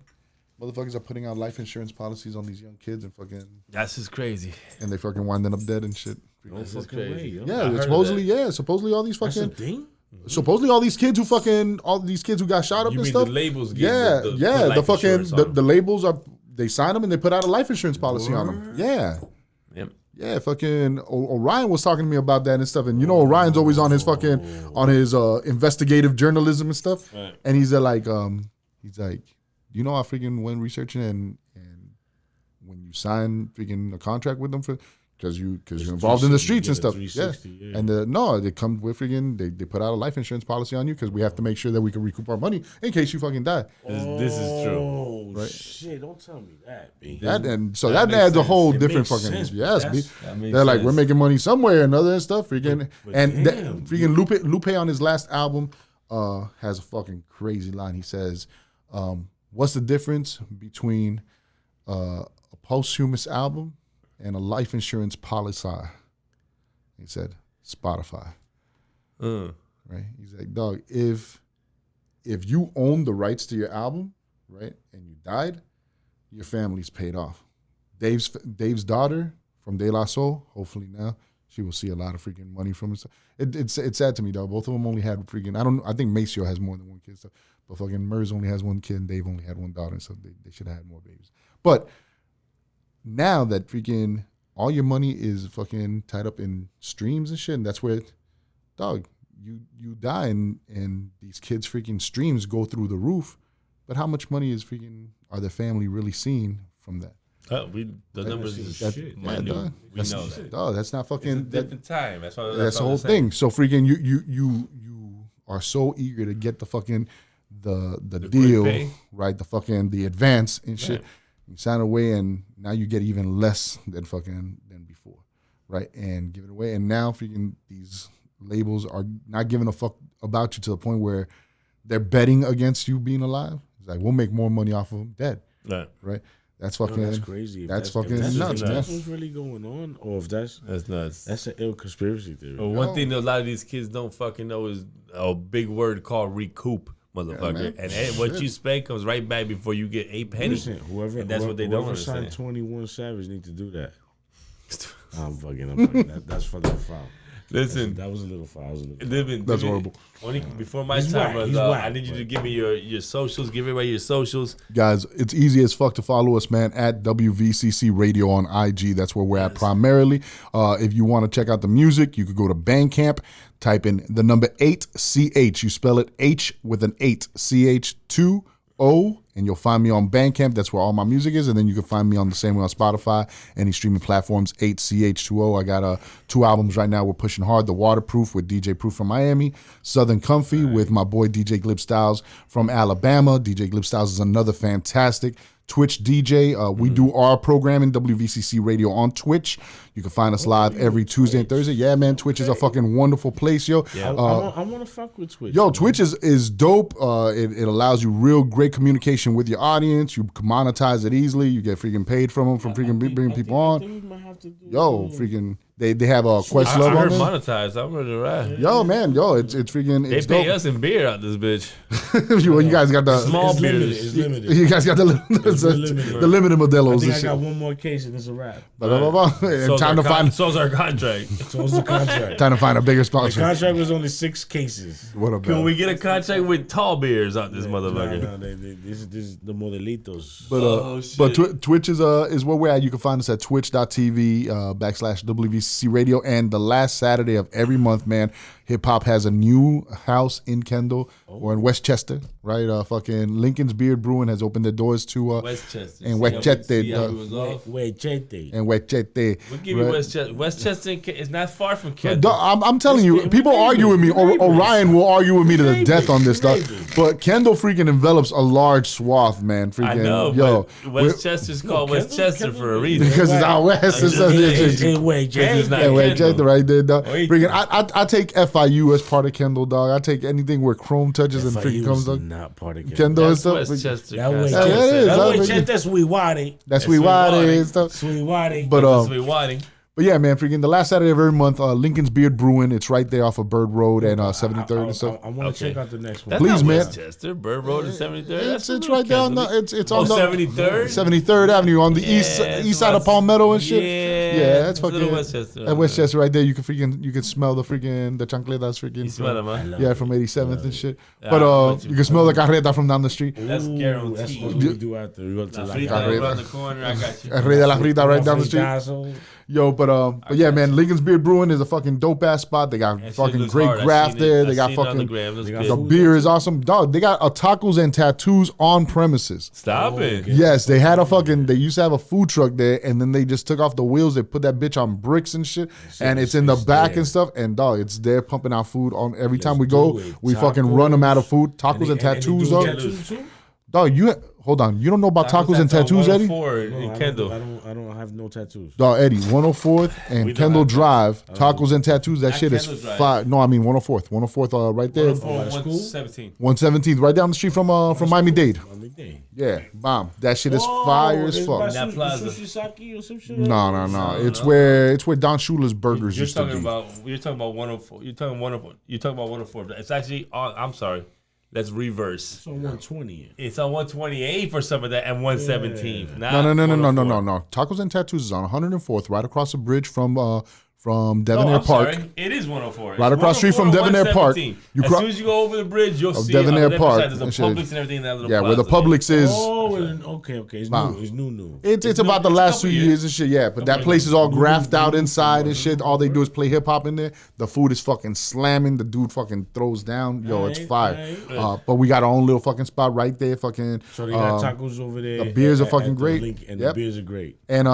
motherfuckers are putting out life insurance policies on these young kids and fucking. That's just crazy. And they fucking winding up dead and shit. That's just crazy. Supposedly all these fucking. That's a thing? Supposedly all these kids who got shot up and stuff. The labels the labels are, they sign them and they put out a life insurance policy on them. Yeah. Yep. Yeah, fucking Orion was talking to me about that and stuff. And Orion's always on his investigative journalism and stuff. Right. And he's like, you know, I freaking went researching and when you sign freaking a contract with them because you're involved in the streets and stuff. Yeah. And they come with freaking they put out a life insurance policy on you because we have to make sure that we can recoup our money in case you fucking die. This is true. Oh right? Shit! Don't tell me that, B. That adds a whole different fucking sense. Yes, B. They're like, we're making money somewhere or another and stuff. Freaking freaking Lupe on his last album has a fucking crazy line. He says, what's the difference between a posthumous album and a life insurance policy? He said, Spotify. Right? He's like, dog, if you own the rights to your album, right, and you died, your family's paid off. Dave's daughter from De La Soul, hopefully now, she will see a lot of freaking money from it. It's sad to me, dog. Both of them only had freaking, I think Maceo has more than one kid, so, but fucking Murs only has one kid and Dave only had one daughter, so they should have had more babies. But now that freaking all your money is fucking tied up in streams and shit, and that's where, dog, you die and these kids' freaking streams go through the roof, but how much money are their family really seeing from that? The numbers is shit. We know that. Oh, that's not fucking. It's a different time. That's the whole thing. So freaking you are so eager to get the fucking the deal, right? The fucking the advance and shit. Right. You sign away, and now you get even less than before, right? And give it away, and now freaking these labels are not giving a fuck about you to the point where they're betting against you being alive. It's like we'll make more money off of them dead, right? That's fucking. That's crazy. That's fucking nuts, man. That's what's really going on, or if that's nuts. That's an ill conspiracy theory. Well, one thing that a lot of these kids don't fucking know is a big word called recoup. Motherfucker, and what you spend comes right back before you get 8 pennies. Listen, that's what they don't understand. Signed 21 Savage need to do that. I'm fucking. That's fucking foul. Listen, that was a little foul. That's horrible. Before my time runs out, I need you to give me your socials. Give everybody your socials, guys. It's easy as fuck to follow us, man. At WVCC Radio on IG. That's where we're at primarily. If you want to check out the music, you could go to Bandcamp. Type in the number 8CH. You spell it H with an 8 CH2O, and you'll find me on Bandcamp. That's where all my music is. And then you can find me on the same way on Spotify, any streaming platforms, 8CH2O. I got 2 albums right now. We're pushing hard. The Waterproof with DJ Proof from Miami, Southern Comfy with my boy DJ Glib Styles from Alabama. DJ Glib Styles is another fantastic Twitch DJ. We do our programming, WVCC Radio on Twitch. You can find us live every Tuesday and Thursday. Yeah, man, Twitch is a fucking wonderful place, yo. Yeah. I want to fuck with Twitch. Yo, man. Twitch is dope. It allows you real great communication with your audience. You can monetize it easily. You get freaking paid from them bringing people on. Yo, freaking... They have a Questlove on there. Monetized. I'm ready to ride. Yo, man, it's freaking. They pay us in beer out this bitch. You guys got the small beers. It's limited. You guys got the limited Modelos. I think I got one more case and it's a wrap. Time to find. So's our contract. So's the contract. Time to find a bigger sponsor. The contract was only 6 cases. What about? Can we get a contract with tall beers out this motherfucker? No, this is the modelitos. But Twitch is where we're at. You can find us at twitch.tv /WVCC Radio, and the last Saturday of every month, man, hip hop has a new house in Kendall or in Westchester, right? Fucking Lincoln's Beard Brewing has opened their doors to Westchester. And Westchester. And Westchester. We'll give you Westchester. Westchester is not far from Kendall. I'm telling you, people argue with me. Orion will argue with me to the death on this stuff. But Kendall freaking envelops a large swath, man. Freaking, I know, yo, but Westchester's called Westchester for a reason. Because it's out west. It's right there, dog. Freaking, I take FIU as part of Kendall, dog. I take anything where Chrome touches and freaking comes up. Not part of Kendall and stuff. Westchester. That's Sweetwater. That's Sweetwater and stuff. Sweetwater. But yeah, man, freaking the last Saturday of every month, Lincoln's Beard Brewing. It's right there off of Bird Road and 73rd and stuff. I want to check out the next one. That's please, man. Westchester, Bird Road and 73rd. It's right there on the. It's on the 73rd. 73rd Avenue on the east side of Palmetto and shit. Yeah, that's fucking Westchester. At Westchester, right there. You can smell the chancletas freaking. You smell them, huh? Yeah, from 87th and shit. But you can smell the carreta from down the street. That's guaranteed. That's what we do after. We go to La Frita around the corner. I got you. Rey de la Frita right down the street. Yo, but yeah, man, Lincoln's Beard Brewing is a fucking dope ass spot. They got fucking great graph there. They got fucking the beer is awesome, dog. They got tacos and tattoos on premises. Stop it. Yes, they had they used to have a food truck there, and then they just took off the wheels. They put that bitch on bricks and shit, and it's in the back and stuff. And dog, it's there pumping out food on every time we go. We fucking run them out of food. Tacos and tattoos, dog. Dog, hold on. You don't know about tacos and tattoos, Eddie? In Kendall. I don't have no tattoos. Dog, Eddie, 104th and Kendall Drive, tacos and tattoos. That shit is fire. No, I mean 104th. 104th, right there. 117th, right down the street from Miami-Dade. Yeah, bomb. That shit is fire as fuck. That plaza. No. It's where Don Shula's Burgers used to be. You're talking about 104. You're talking about 104. It's actually I'm sorry. Let's reverse. It's on 120. It's on 128 for some of that and 117. No. Tacos and Tattoos is on 104th, right across the bridge from from Devonair Park. Sorry. It is 104. Right across the street from Devonair Park. As soon as you go over the bridge, you'll see Devonair Park. There's a Publix and everything in that little yeah, plaza. where the Publix is. Oh, okay. It's new. It's about the last 2 years and shit, yeah. But that place is all graphed out inside and shit. All they do is play hip hop in there. The food is fucking slamming. The dude fucking throws down. Yo, it's fire. But we got our own little fucking spot right there. Fucking. So they got tacos over there. The beers are fucking great. And the beers are great. And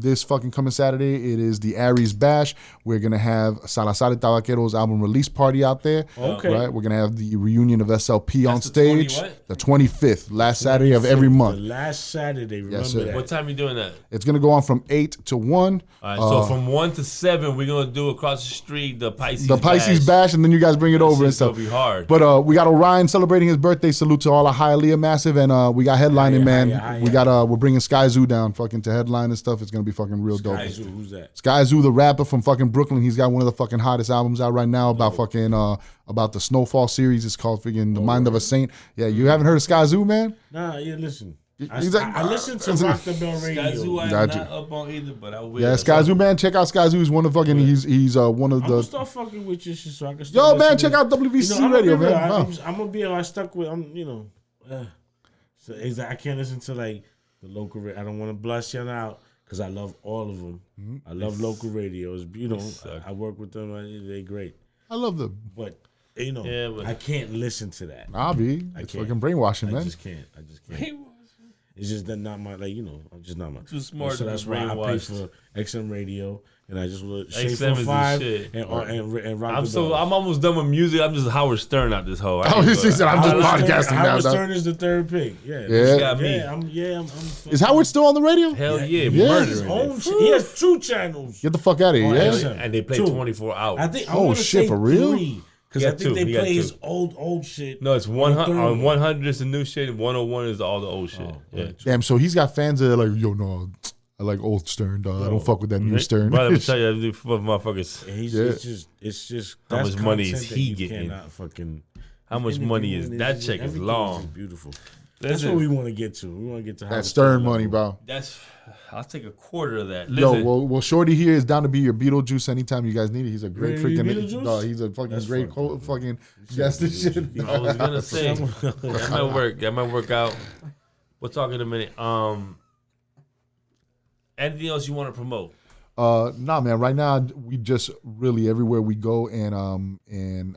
this fucking coming Saturday, it is the Aries Bash. We're gonna have Salazar de Tabaquero's album release party out there. Okay. Right. We're gonna have the reunion of SLP on stage. The 25th, last Saturday of every month. The last Saturday. Remember that. What time are you doing that? It's gonna go on from 8 to 1. All right. So from 1 to 7, we're gonna do across the street the Pisces. Bash, and then you guys bring it over and stuff. It'll be hard. But we got Orion celebrating his birthday. Salute to all our Hialeah Massive, and we got headlining, man. We're bringing Sky Zoo down, fucking to headline and stuff. It's gonna be fucking real dope. Sky Zoo, who's that? Sky Zoo, the rapper from fucking Brooklyn. He's got one of the fucking hottest albums out right now about fucking about the Snowfall series. It's called fucking The Mind of a Saint. Yeah, you haven't heard of Sky Zoo, man? Nah, yeah, listen. I listen to Rock the Bell Radio. Sky Zoo, I'm not up on either, but I will. Yeah, Sky Zoo, man. Check out Sky Zoo. He's one of fucking. He's one of the. I'm gonna start fucking with you so I can start. Yo, man, check out WVCC Radio, man. I'm gonna be. I stuck with. So I can't listen to like the local. I don't want to blast you out because I love all of them. Mm-hmm. I love local radios. I work with them. They're great. I love them, but I can't listen to that. It's fucking brainwashing, man. I just can't. It's just not my I'm just not my. Too smart. So that's why I pay for XM Radio, and I just look Shade 45 and Rock the Bell. I'm almost done with music. I'm just Howard Stern out this hole. I'm just podcasting now. Howard Stern is the third pick. I'm Is Howard still on the radio? Hell yeah, murdering. He has 2 channels. Get the fuck out of here! And they play 24 hours. I think. Oh shit, for real? Because I think they play his old shit. No, it's 100. On 100 is the new shit. 101 is all the old shit. Damn, so he's got fans that are like, yo, no, I like old Stern, dog. I don't fuck with that new Stern. Brother, I'm tell you, motherfuckers. It's just how much money is he getting? How much money is that check? Is long. Beautiful. That's what we want to get to. We want to get to that Stern money, bro. I'll take a quarter of that. Listen. Yo, well, Shorty here is down to be your Beetlejuice anytime you guys need it. He's a great freaking dog. He's a fucking great fucking guest and shit. I was gonna say that might work out. We'll talk in a minute. Anything else you want to promote? Nah, man. Right now, we just really everywhere we go, and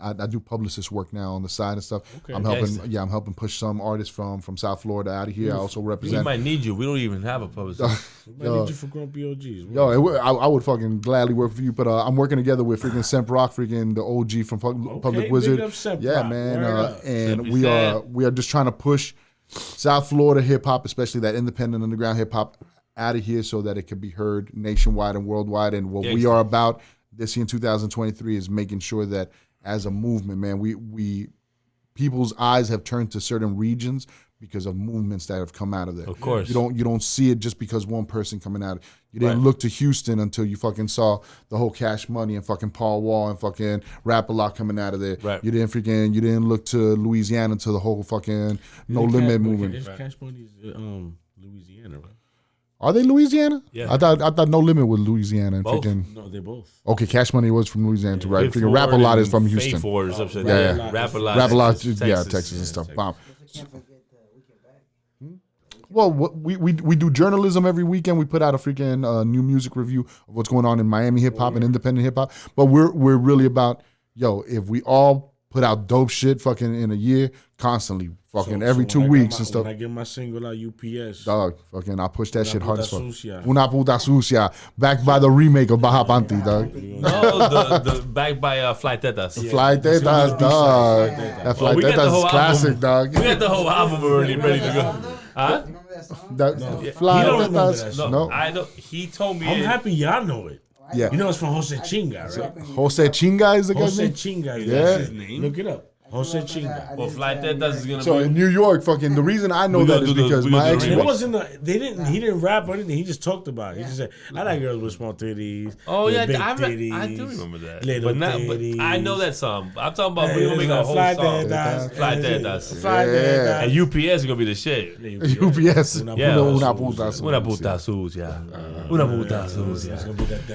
I do publicist work now on the side and stuff. Okay. I'm helping push some artists from South Florida out of here. I also represent. We might need you. We don't even have a publicist. We might need you for Grumpy OGs. I would fucking gladly work for you, but I'm working together with freaking Semp Rock, freaking the OG from Public Wizard. Yeah, man. And we are just trying to push South Florida hip hop, especially that independent underground hip hop, out of here so that it can be heard nationwide and worldwide. And what we are about this year in 2023 is making sure that as a movement, man, we people's eyes have turned to certain regions because of movements that have come out of there. Of course. You don't see it just because one person coming out. You didn't look to Houston until you fucking saw the whole Cash Money and fucking Paul Wall and fucking Rap-A-Lot coming out of there. Right. You didn't look to Louisiana until the whole fucking No Limit movement. Cash Money's Louisiana, right? Are they Louisiana? Yeah. I thought No Limit was Louisiana. And freaking, no, they're both. Okay, Cash Money was from Louisiana too, right? Freaking Rap-A-Lot is from Houston. Rap-A-Lot, Texas and stuff. Wow. Well, we do journalism every weekend. We put out a freaking new music review of what's going on in Miami hip hop and independent hip hop. But we're really about, if we all put out dope shit fucking in a year, constantly, fucking every 2 weeks and stuff. When I get my single out UPS, dog, fucking I push that shit hard as fuck. Una puta sucia, backed by the remake of Baja Panty, dog. No, the backed by Fly Tetas. Fly Tetas, dog. That Fly Tetas is classic, dog. We got the whole album already ready to go. Huh? Fly Tetas. No, I know. He told me. I'm happy y'all know it. Yeah. You know it's from Jose Chinga, right? Jose Chinga is the guy's name? Jose Chinga is his name. Look it up. Jose Chinga. Well, Flight Tetas is gonna So be. in New York, fucking the reason I know that is because my ex. It wasn't. He didn't rap or anything. He just talked about it. He just said, "I like girls with small titties." Oh yeah, big I titties, do remember that. Little But titties. I know that song. I'm talking about we gonna make a whole Fly song. Tetas. Fly Tetas. Fly Tetas. And UPS is gonna be the shit. UPS. Yeah. Una puta Una puta sucia. Una puta sucia.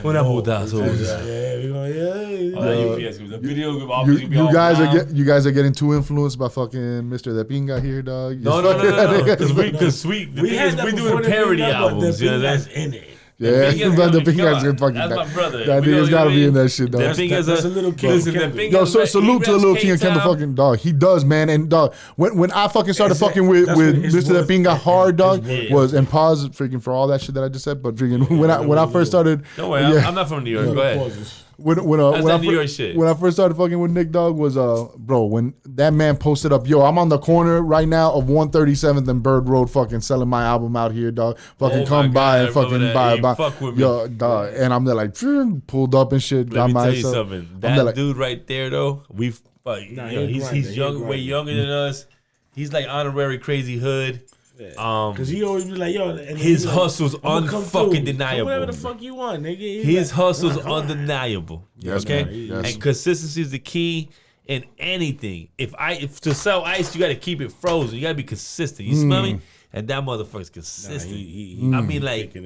Una puta sucia. UPS. The video will obviously be You guys are getting too influenced by fucking Mr. That Pinga here, dog. No. Because we do the parody albums. You know what I'm saying? in it. Yeah, but the Pinga's gonna fucking. That's my brother. That nigga's gotta be in that shit, dog. That's a little King. Listen, Yo, so salute to the little King of Kendall fucking dog. He does, man. And dog, when I fucking started fucking with Mr. That Pinga hard, dog, was and pause freaking for all that shit that I just said. But freaking when I first started, don't worry, I'm not from New York. Go ahead. When I first started fucking with Nick, dog, was bro, when that man posted up, yo, I'm on the corner right now of 137th and Bird Road, fucking selling my album out here, dog. Fucking come by and fucking buy. Fuck with me. Yo, dog, and I'm there like pulled up and shit. Let me tell you myself. something. That dude right there, though, he's young, way younger than us. He's like honorary crazy hood. Because he always be like, yo, and his like, hustle's unfucking deniable. Whatever the fuck you want, nigga. His hustle's undeniable. Yes, okay, man. Yes. And consistency is the key in anything. If to sell ice, you got to keep it frozen. You got to be consistent. You smell me? And that motherfucker's consistent. I mean, like,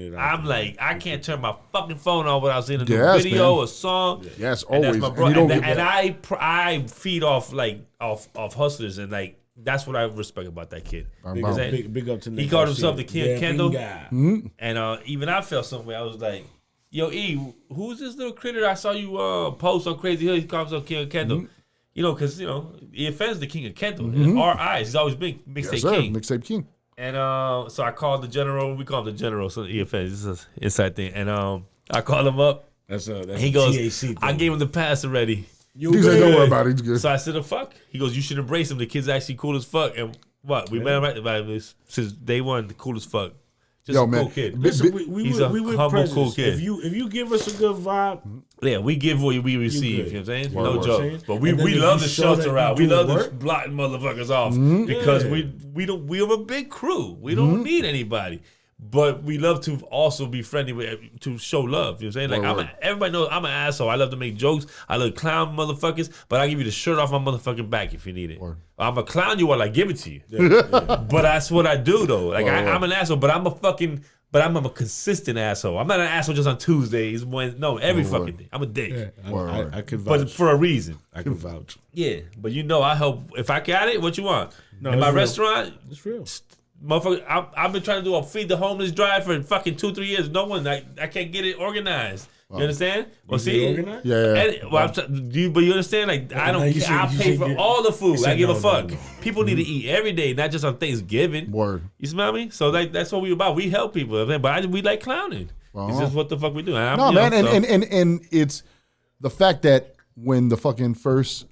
I can't turn my fucking phone on without seeing a new video, a song. Yes, and always. That's my bro. And I feed off off hustlers and like. That's what I respect about that kid. Big up to Nick. He called himself the King of Kendall. Mm-hmm. And even I felt something way. I was like, yo, E, who's this little critter I saw you post on Crazy Hill? He called himself King of Kendall. Mm-hmm. You know, because, he offends the King of Kendall. In our eyes, he's always been Mixtape King. Mixtape King. And so I called the general. We call him the general. So he offends. This is an inside thing. And I called him up. That's he goes, I gave him the pass already. He's like, don't worry about it. He's good. So I said, fuck. He goes, you should embrace him. The kid's actually cool as fuck. And what? We met him right since day one, the cool as fuck. Just a cool kid. Listen, he's a humble, cool kid. If you give us a good vibe, yeah, we give what we receive. You know what I'm saying? No joke. But we love to shelter out. We love to blotting motherfuckers off because we have a big crew. We don't need anybody. But we love to also be friendly to show love. You know what I'm saying? Like everybody knows I'm an asshole. I love to make jokes. I love to clown motherfuckers. But I give you the shirt off my motherfucking back if you need it. I'm a clown you while I give it to you. But that's what I do though. Like I'm an asshole, but I'm a consistent asshole. I'm not an asshole just on Tuesdays. Every fucking day. I'm a dick. Yeah, I could vouch. But for a reason. I can vouch. Yeah, but I help. If I got it, what you want? In my restaurant, it's real. Motherfucker, I've been trying to do a feed the homeless drive for fucking 2-3 years. No one, I can't get it organized. You understand? Well, see, but you understand? Like I don't care. I pay for all the food. I give a fuck. People need to eat every day, not just on Thanksgiving. Word. You smell me? So that's what we about. We help people, but we like clowning. It's just what the fuck we do. And it's the fact that when the fucking first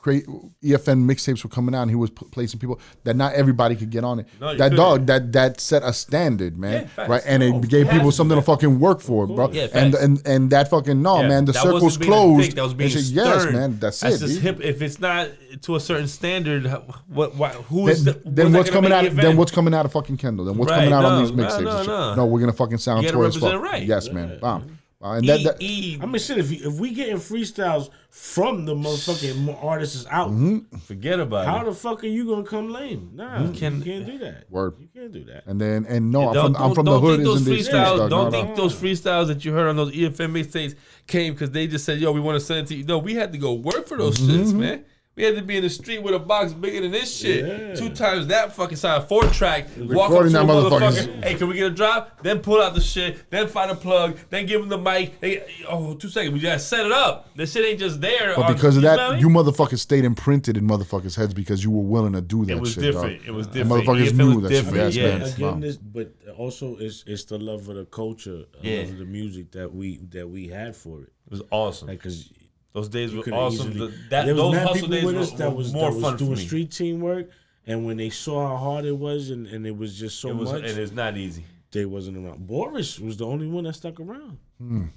EFN mixtapes were coming out and he was placing people that not everybody could get on it. That set a standard, man. Yeah, right? And it gave people something to fucking work for, bro. Yeah, and that fucking man, the circle's closed. That was being stern. Yes, man, that's it. Just hip. If it's not to a certain standard, then what's coming out? Then what's coming out of fucking Kendall? Then what's coming out on these mixtapes? No, we're gonna fucking sound toy as fuck. Right. Yes, man. Bam. I mean, shit. If we getting freestyles from the motherfucking artists out, forget about it. How the fuck are you gonna come lame? Nah, you can't do that. Word. You can't do that. And I'm from the hood. Don't think those freestyles that you heard on those EFM mixtapes came because they just said, "Yo, we want to send it to you." No, we had to go work for those shits, man. We had to be in the street with a box bigger than this shit. Yeah. 2 times that fucking size, 4-track. Walk up to a motherfucker. Hey, can we get a drop? Then pull out the shit. Then find a plug. Then give him the mic. Hey, 2 seconds. We gotta set it up. This shit ain't just there. But because of that, you motherfuckers stayed imprinted in motherfuckers' heads because you were willing to do that shit. It was different. Dog. It was different. And motherfuckers knew that shit. Yes, man. Again, but also it's the love of the culture, love of the music that we had for it. It was awesome. Like, cause those days were awesome. There those was hustle days that was more fun doing for me. Street teamwork, and when they saw how hard it was, and it was just so much, and it's not easy. they wasn't around. Boris was the only one that stuck around.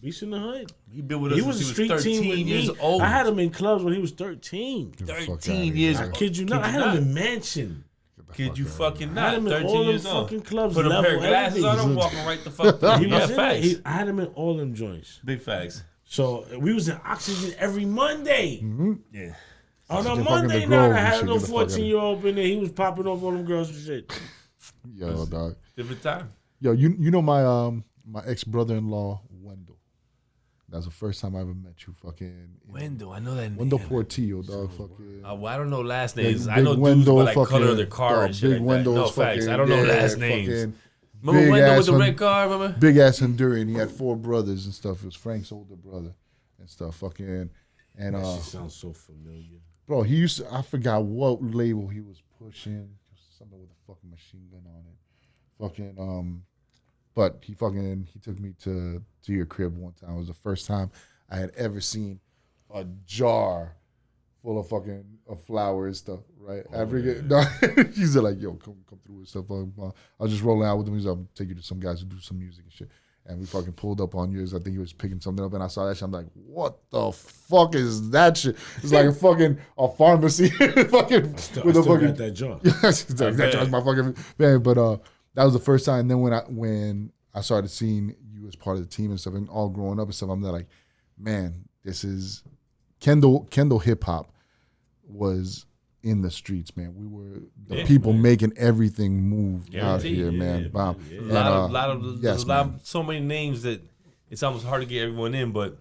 Beast in the Hood. He been with us. He was a street team with me. Old. I had him in clubs when he was 13. 13 years old. I kid you not. I had him in Mansion. Kid you fucking I had not. him in 13 all years them old. fucking clubs. Put a pair of glasses on him, walking right the fuck through. Yeah, facts. I had him in all them joints. Big facts. So we was in Oxygen every Monday. Yeah. On a Monday night, I had a little 14-year-old in there. He was popping off all them girls and shit. Yo, dog. Different time. Yo, you know my ex brother-in-law Wendell. That's the first time I ever met you, fucking. Wendell, I know that name. Wendell Portillo, dog. Fucking. Well, I don't know last names. Big I know Wendell, dudes by like fucking, color of their car and shit Big like Wendell that. No fucking, facts. I don't know last names. Remember big Wendell ass with the red car? Remember? Big ass Honduran. He had 4 brothers and stuff. It was Frank's older brother and stuff. Fucking. And that shit sounds so familiar. Bro, he used to, I forgot what label he was pushing. Something with a fucking machine gun on it. Fucking but he took me to your crib one time. It was the first time I had ever seen a jar full of fucking flour and stuff, right? He's like, yo, come through and stuff. I was just rolling out with him. He's like, I'll take you to some guys who do some music and shit. And we fucking pulled up on yours. I think he was picking something up, and I saw that shit. I'm like, what the fuck is that shit? It's like a pharmacy, fucking with a fucking got that jar. That jar's my fucking man. But that was the first time. And then when I started seeing you as part of the team and stuff, and all growing up and stuff, I'm like, man, this is Kendall hip hop was in the streets, man. We were the people making everything move out here, man. Wow. A lot of so many names that it's almost hard to get everyone in, but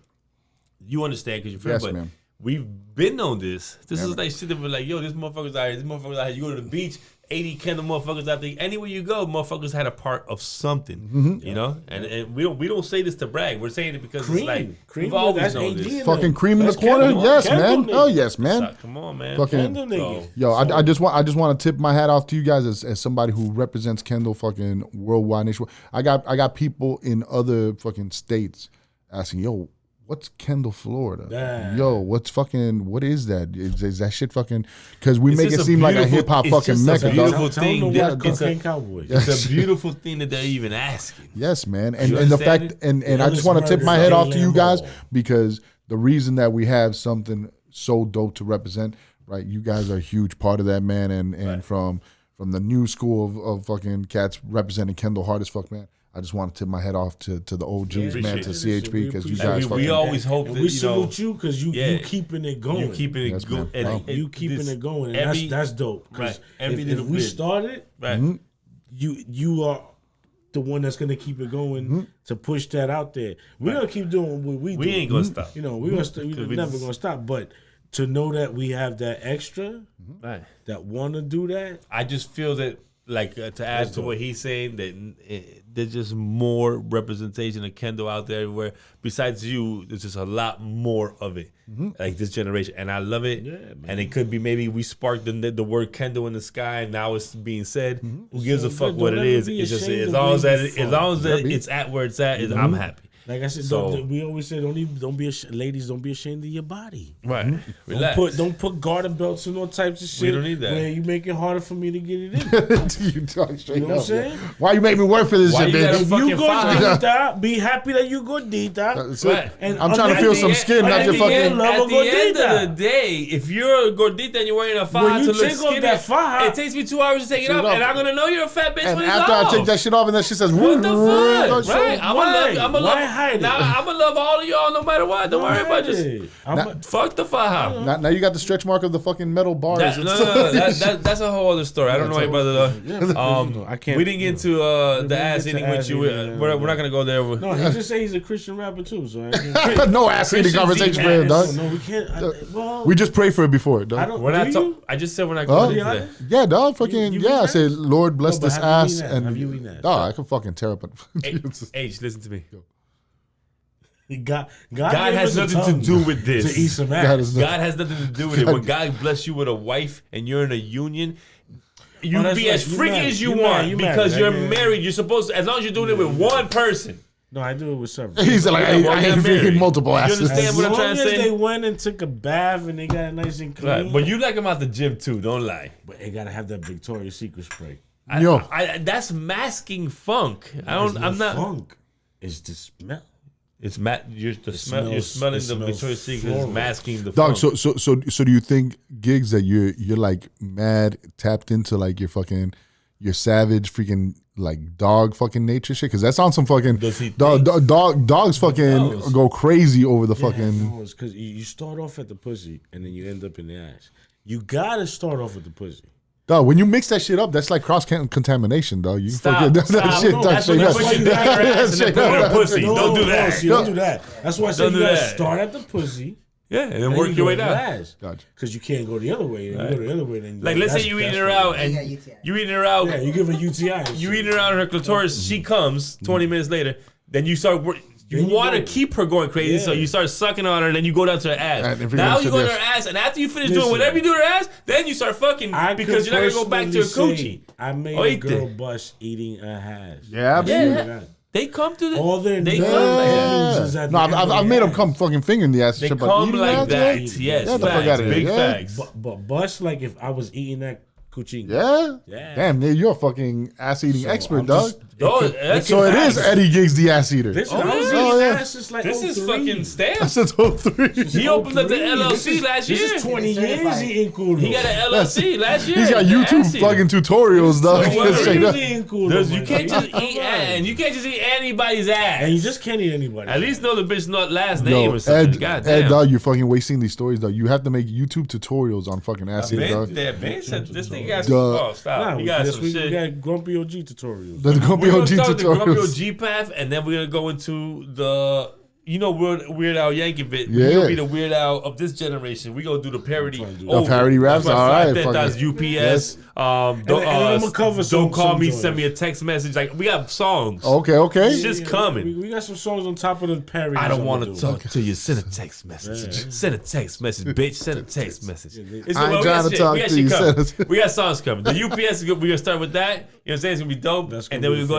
you understand because you're friends. But man. We've been on this. This is like shit that we're like, yo, this motherfucker's out here. This motherfucker's out here. You go to the beach, 80 Kendall motherfuckers out there. Anywhere you go, motherfuckers had a part of something, you know. And we don't say this to brag. We're saying it because it's like we've always known this. Fucking cream in the corner, yes, man. Oh yes, man. Come on, man. Fucking, yo, I just want to tip my hat off to you guys as somebody who represents Kendall fucking worldwide nation. I got people in other fucking states asking, yo, what's Kendall, Florida? Yo, what is that? Is that shit fucking? Because we make it seem like a hip hop fucking mecca. It's a beautiful thing that they're even asking. Yes, man, and the fact, and I just want to tip my head off to you guys because the reason that we have something so dope to represent, right? You guys are a huge part of that, man, and from the new school of fucking cats representing Kendall hard as fuck, man. I just want to tip my head off to the OGs, man, to CHP, because you guys we always hope that we salute you because you keeping it going. You keeping it going. You keeping it going, and that's dope. Because if we started, you are the one that's gonna keep it going to push that out there. We're gonna keep doing what we do. We ain't gonna stop. You know, we're never gonna stop. But to know that we have that extra, that want to do that, I just feel that. Like to add to what he's saying, that there's just more representation of Kendall out there everywhere. Besides you, there's just a lot more of it, like this generation, and I love it. Yeah, and it could be maybe we sparked the word Kendall in the sky, and now it's being said. Who gives a fuck what it is? It's just as long as it's at where it's at, I'm happy. Like I said, we always say, ladies, don't be ashamed of your body. Right. Relax. Don't put garter belts and all types of shit. We don't need that. Where you make it harder for me to get it in. You talk straight you know what I'm saying? Why you make me work for this shit, bitch? If you gordita, be happy that you gordita. Right. And I'm trying to feel some skin, not your fucking love. At the end of the day, if you're a gordita and you're wearing a faja to look skinny, it takes me 2 hours to take it off, and I'm gonna know you're a fat bitch when it's off. And after I take that shit off, and then she says, "What the fuck?" Right? I'm gonna love all of y'all no matter what. Don't worry about fuck the faja. Now you got the stretch mark of the fucking metal bars. No. That's a whole other story. I don't know about I can't. We didn't get to the ass eating with you. We're not gonna go there. No, he just say he's a Christian rapper too. So no ass eating conversation for him, dog. No, we can't. We just pray for it before, dog. We're not. I just said we're not going to that. Yeah, dog. Fucking yeah. I said, Lord bless this ass, and have you eaten that? Dog, I can fucking tear up. H, listen to me. God has nothing to do with this. To eat some ass. God has nothing to do with it. When God bless you with a wife and you're in a union, you be as freaky as you want because you're married. You're supposed to, as long as you're doing it with one person. No, I do it with several. He's like, I hate multiple asses. You understand what I'm trying to say? As long as they went and took a bath and they got it nice and clean. Right. But you like them out the gym too, don't lie. But they gotta have that Victoria's Secret spray. That's masking funk. I'm not funk. It's the smell. It's you're smelling the Victoria's Secret is masking the dog. funk. So do you think, Gigs, that you're like mad tapped into like your savage freaking like dog fucking nature shit? Because that sounds some fucking dogs fucking go crazy over the fucking. No, it's because you start off at the pussy and then you end up in the ass. You gotta start off with the pussy. Dog, when you mix that shit up, that's like cross contamination, dog. You stop. Fucking that shit. No, that's when you put your ass and then put it in pussy. Don't do that. Don't do that. That's why I said you gotta start at the pussy. Yeah, and then work your way down. Gotcha. Because you can't go the other way. Right. You go the other way, then like let's say you eating her out and you eating her out. Yeah, you give her UTI. You eating her out in her clitoris. She comes 20 minutes later. Then you start. You want to keep her going crazy, so you start sucking on her, and then you go down to her ass. Now you go to her ass, and after you finish doing whatever you do to her ass, then you start fucking because you're not gonna go back to her coochie. I made a girl bust eating a ass. Yeah, yeah. They come to the. All their they come like no, I've made them come fucking fingering the ass. They come like that. Yes, facts, big facts. But bust like if I was eating that coochie. Yeah. Damn, you're a fucking ass eating expert, dog. So it is Eddie Giggs, the ass eater. Listen, I was eating ass since like this is fucking stamp. Since 03. He opened up the LLC last year. This is 20 years eating cool. He got an LLC last year. He's got YouTube fucking tutorials, dog. You can't just eat ass. You can't just eat anybody's ass. And you just can't eat anybody. At least know the bitch's not last name or something. Ed, dog, you're fucking wasting these stories, dog. You have to make YouTube tutorials on fucking ass eating, dog. Ben said this thing got some. Stop. We got some shit. We got Grumpy OG tutorials. The Grumpy OG tutorials. Grumpy OG path, and then we're gonna go into the Weird Al Yankovic. Yeah. We're gonna be the Weird Al of this generation. We gonna do the parody. Parody raps. All right. That's UPS. Yes. Don't call me. Send me a text message. Like we got songs. Okay. It's just coming. We got some songs on top of the parody. I don't want to talk to you. Send a text message. Send a text message, bitch. Send a text message. I ain't trying to talk to you. We got songs coming. The UPS is good. We're gonna start with that. You know what I'm saying? It's gonna be dope. And then we're going.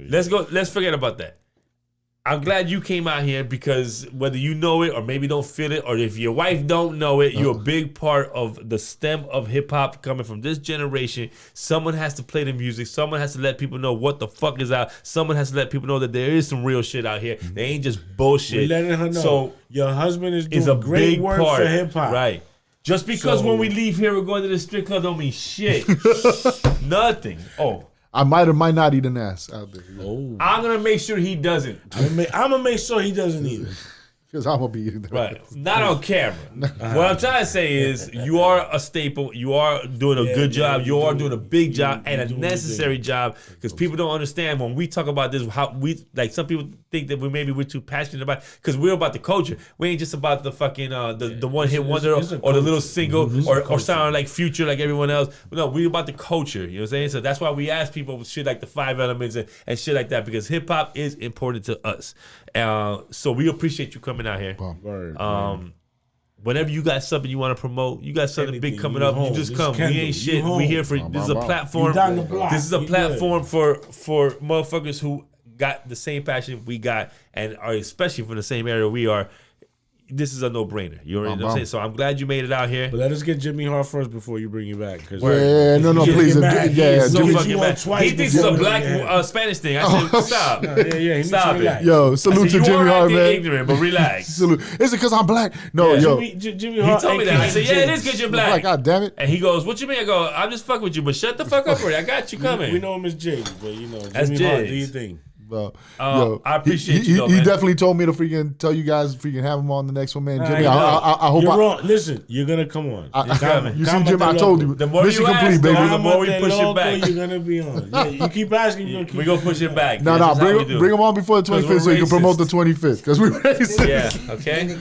Let's forget about that. I'm glad you came out here because whether you know it or maybe don't feel it, or if your wife don't know it, you're a big part of the stem of hip hop coming from this generation. Someone has to play the music. Someone has to let people know what the fuck is out. Someone has to let people know that there is some real shit out here. They ain't just bullshit. We're letting her know. So your husband is doing a great big work part for hip hop. Right. Just because when we leave here we're going to the strip club don't mean shit. Nothing. I might or might not eat an ass out there. I'm gonna make sure he doesn't. I'm gonna make sure he doesn't either. Because I'm gonna be eating that. Right. Not on camera. What I'm trying to say is you are a staple. You are doing a good job. You are doing a big job and a necessary job. Because people don't understand when we talk about this, how we like some people think that we're too passionate about it, because we're about the culture. We ain't just about the fucking the one hit wonder or the little single or sound like Future like everyone else. No, we're about the culture. You know what I'm saying? So that's why we ask people shit like the 5 elements and shit like that, because hip hop is important to us. So we appreciate you coming out here. Whenever you got something you want to promote, you got something big coming up, you just come. We ain't shit. We here for this is a platform. This is a platform for motherfuckers who got the same passion we got and are especially from the same area we are. This is a no-brainer. You already know what I'm saying? So I'm glad you made it out here. But let us get Jimmy Hart first before you bring you back. No, please. He thinks it's a black Spanish thing. I said, stop. Stop it. Yo, salute to Jimmy Hart, man. Ignorant, but relax. Salute. Is it because I'm black? No, Jimmy Hart. He told me that. I said, yeah, it is because you're black. God damn it. And he goes, what you mean? I go, I'm just fucking with you, but shut the fuck up already. I got you coming. We know him as Jay, but that's Jimmy Hart, do your thing. Yo, I appreciate you. He definitely told me to freaking tell you guys freaking have him on the next one, man. Jimmy, I hope you're wrong. Listen, you're gonna come on. You see, Jimmy, I told you. The more you ask, baby. The more we push it back. You're gonna be on. Yeah, you keep asking. We're gonna push it back. No, bring him on before the 25th so you can promote the 25th because we're racist. Yeah. Okay.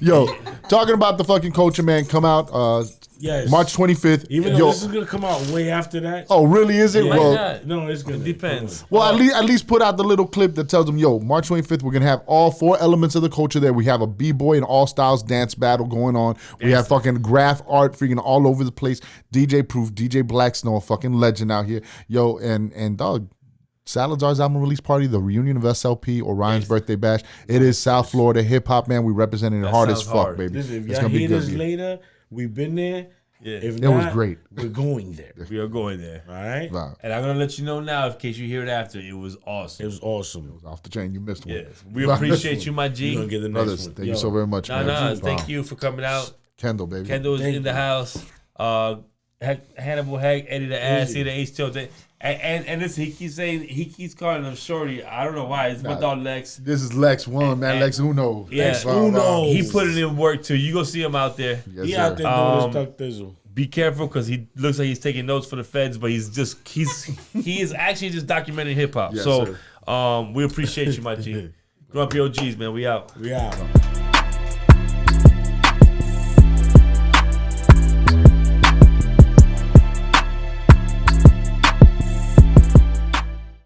Yo, talking about the fucking culture, man. Come out. Yes. March 25th. Even though this is gonna come out way after that. Oh, really? Is it? Yeah. Well, no, it's gonna. It depends. Well, at least put out the little clip that tells them, yo, March 25th, we're gonna have all 4 elements of the culture there. We have a b-boy and all styles dance battle going on. We have fucking graph art freaking all over the place. DJ Proof, DJ Black Snow, a fucking legend out here. Yo, and dog. Salazar's album release party, the reunion of SLP, Orion's birthday bash. It is South Florida hip hop, man. We representing it hard as fuck, baby. Listen, if it's y'all gonna be hear good. this later, we've been there. Yeah. If It not, was great. We're going there. We are going there. All right? Wow. And I'm gonna let you know now, in case you hear it after. It was awesome. It was awesome. Off the chain. You missed one. Yes, we appreciate you, my G. We're going to get the next Brothers, one. thank you so very much, man. Nah, Wow. thank you for coming out. Kendall, baby. Kendall is Thank in the you. house. Hannibal Heck, Eddie the Ass, see the H2O thing. And listen, he keeps calling him Shorty. I don't know why. It's my dog Lex. This is Lex One, man. Lex Uno. Yeah, Lex Uno. He put it in work too. You go see him out there. Yes, He sir. out there doing his tuck thizzle. Be careful because he looks like he's taking notes for the feds, but he is actually just documenting hip hop. Yes, so sir. we appreciate you, my G. Grumpy OGs, man. We out. We out.